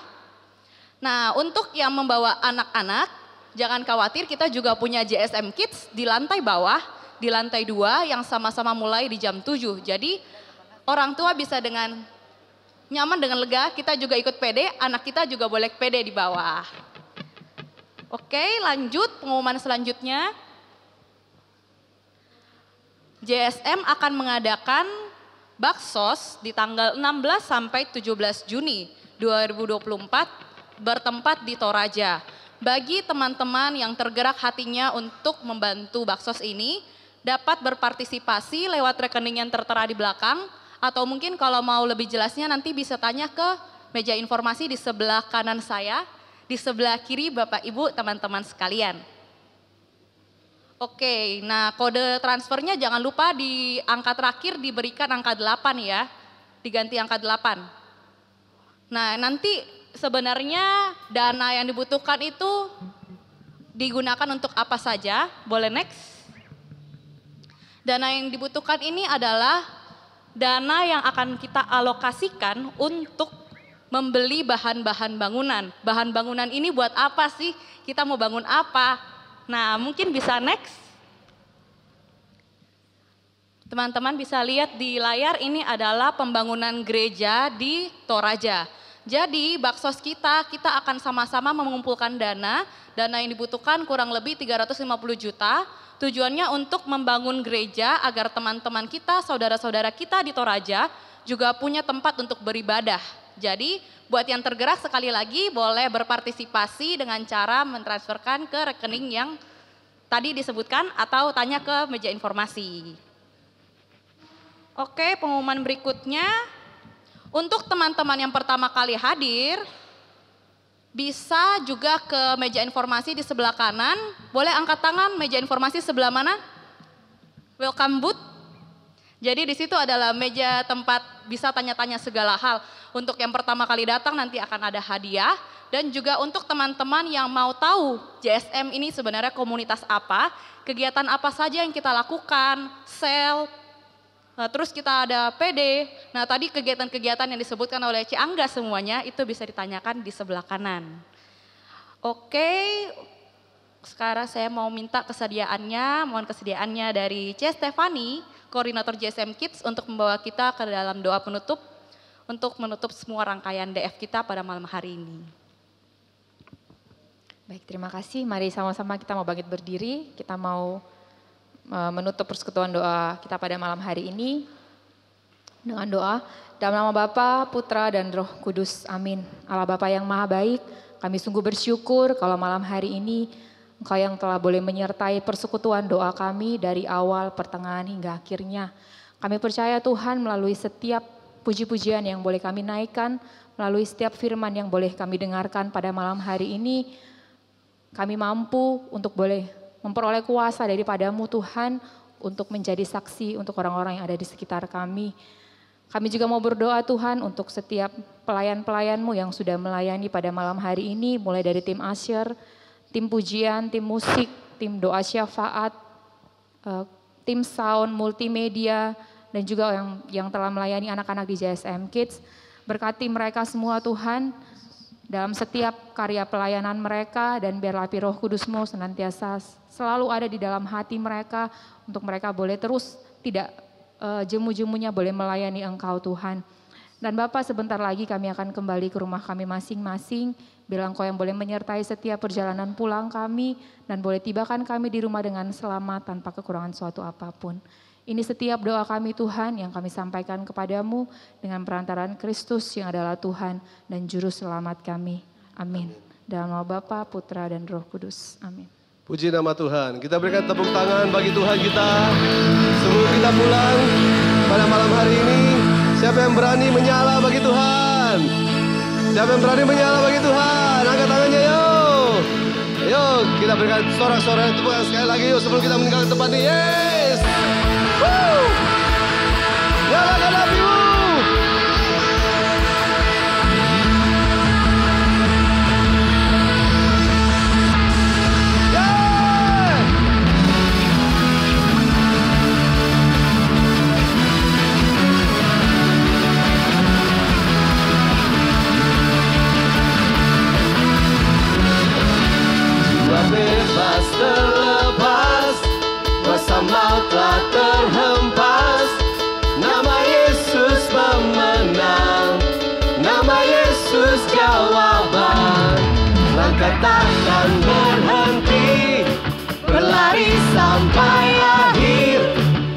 Nah, untuk yang membawa anak-anak, jangan khawatir, kita juga punya JSM Kids di lantai bawah, di lantai 2 yang sama-sama mulai di jam 7. Jadi orang tua bisa dengan nyaman, dengan lega, kita juga ikut pede, anak kita juga boleh pede di bawah. Oke, lanjut pengumuman selanjutnya. JSM akan mengadakan baksos di tanggal 16 sampai 17 Juni 2024 bertempat di Toraja. Bagi teman-teman yang tergerak hatinya untuk membantu baksos ini, dapat berpartisipasi lewat rekening yang tertera di belakang, atau mungkin kalau mau lebih jelasnya nanti bisa tanya ke meja informasi di sebelah kanan saya, di sebelah kiri Bapak Ibu teman-teman sekalian. Oke, nah kode transfernya jangan lupa di angka terakhir diberikan angka 8 ya, diganti angka 8. Nah nanti sebenarnya dana yang dibutuhkan itu digunakan untuk apa saja? Boleh next. Dana yang dibutuhkan ini adalah dana yang akan kita alokasikan untuk membeli bahan-bahan bangunan. Bahan bangunan ini buat apa sih? Kita mau bangun apa? Nah, mungkin bisa next. Teman-teman bisa lihat di layar, ini adalah pembangunan gereja di Toraja. Jadi baksos kita akan sama-sama mengumpulkan dana yang dibutuhkan kurang lebih 350 juta. Tujuannya untuk membangun gereja agar teman-teman kita, saudara-saudara kita di Toraja juga punya tempat untuk beribadah. Jadi buat yang tergerak sekali lagi boleh berpartisipasi dengan cara mentransferkan ke rekening yang tadi disebutkan atau tanya ke meja informasi. Oke, pengumuman berikutnya. Untuk teman-teman yang pertama kali hadir, bisa juga ke meja informasi di sebelah kanan. Boleh angkat tangan, meja informasi sebelah mana? Welcome booth. Jadi di situ adalah meja tempat bisa tanya-tanya segala hal. Untuk yang pertama kali datang nanti akan ada hadiah. Dan juga untuk teman-teman yang mau tahu JSM ini sebenarnya komunitas apa, kegiatan apa saja yang kita lakukan, sel, terus kita ada PD. Nah tadi kegiatan-kegiatan yang disebutkan oleh Ci Angga semuanya itu bisa ditanyakan di sebelah kanan. Oke, sekarang saya mau minta mohon kesediaannya dari C. Stefani, koordinator JSM Kids untuk membawa kita ke dalam doa penutup untuk menutup semua rangkaian DF kita pada malam hari ini. Baik, terima kasih. Mari sama-sama kita mau bangkit berdiri, kita mau menutup persekutuan doa kita pada malam hari ini dengan doa dalam nama Bapa, Putra dan Roh Kudus. Amin. Allah Bapa yang Maha Baik, kami sungguh bersyukur kalau malam hari ini Engkau yang telah boleh menyertai persekutuan doa kami dari awal, pertengahan hingga akhirnya. Kami percaya Tuhan melalui setiap puji-pujian yang boleh kami naikkan, melalui setiap firman yang boleh kami dengarkan pada malam hari ini, kami mampu untuk boleh memperoleh kuasa daripadamu Tuhan untuk menjadi saksi untuk orang-orang yang ada di sekitar kami. Kami juga mau berdoa Tuhan untuk setiap pelayan-pelayan-Mu yang sudah melayani pada malam hari ini, mulai dari tim Asher, tim pujian, tim musik, tim doa syafaat, tim sound, multimedia, dan juga yang telah melayani anak-anak di JSM Kids. Berkati mereka semua Tuhan, dalam setiap karya pelayanan mereka, dan biarlah api Roh Kudus-Mu senantiasa selalu ada di dalam hati mereka, untuk mereka boleh terus tidak jemu-jemunya boleh melayani Engkau Tuhan. Dan Bapa, sebentar lagi kami akan kembali ke rumah kami masing-masing, bilang Engkau yang boleh menyertai setiap perjalanan pulang kami, dan boleh tibakan kami di rumah dengan selamat tanpa kekurangan suatu apapun. Ini setiap doa kami Tuhan yang kami sampaikan kepadamu dengan perantaraan Kristus yang adalah Tuhan dan Juru Selamat kami. Amin. Dalam nama Bapa, Putra dan Roh Kudus. Amin. Puji nama Tuhan. Kita berikan tepuk tangan bagi Tuhan kita. Sebelum kita pulang pada malam hari ini, siapa yang berani menyala bagi Tuhan? Siapa yang berani menyala bagi Tuhan? Angkat tangannya yuk. Yuk kita berikan sorak-sorai tepuk tangan sekali lagi yuk sebelum kita meninggalkan tempat ini. Yes. Woo! Nyalakan apimu. Langkah takkan berhenti, berlari sampai akhir.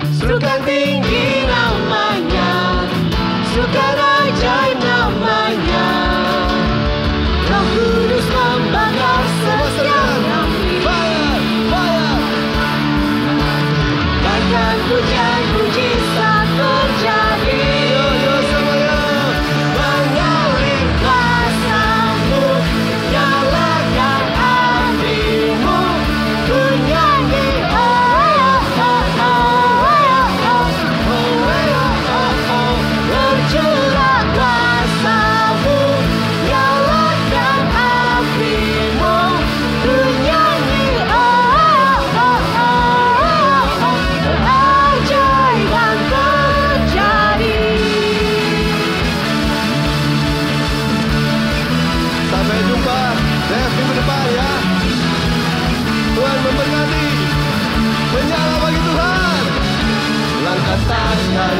Serukan tinggi namanya, serukan ajaib namanya. Roh Kudus membakar setiap api. Fire, fire. Bahkan hujan mujizat terjadi. Yo, yo, semuanya. Mengalir kuasa-Mu, nyalakan apimu. Ku nyanyi, oh, oh, oh, oh, oh, oh, oh. Bercurah kuasa-Mu, nyalakan apimu. Ku nyanyi, oh, oh, oh, oh, oh. Keajaiban terjadi. Sampai jumpa minggu depan ya. Tuhan memberkati. Menyala bagi Tuhan. Langkah takkan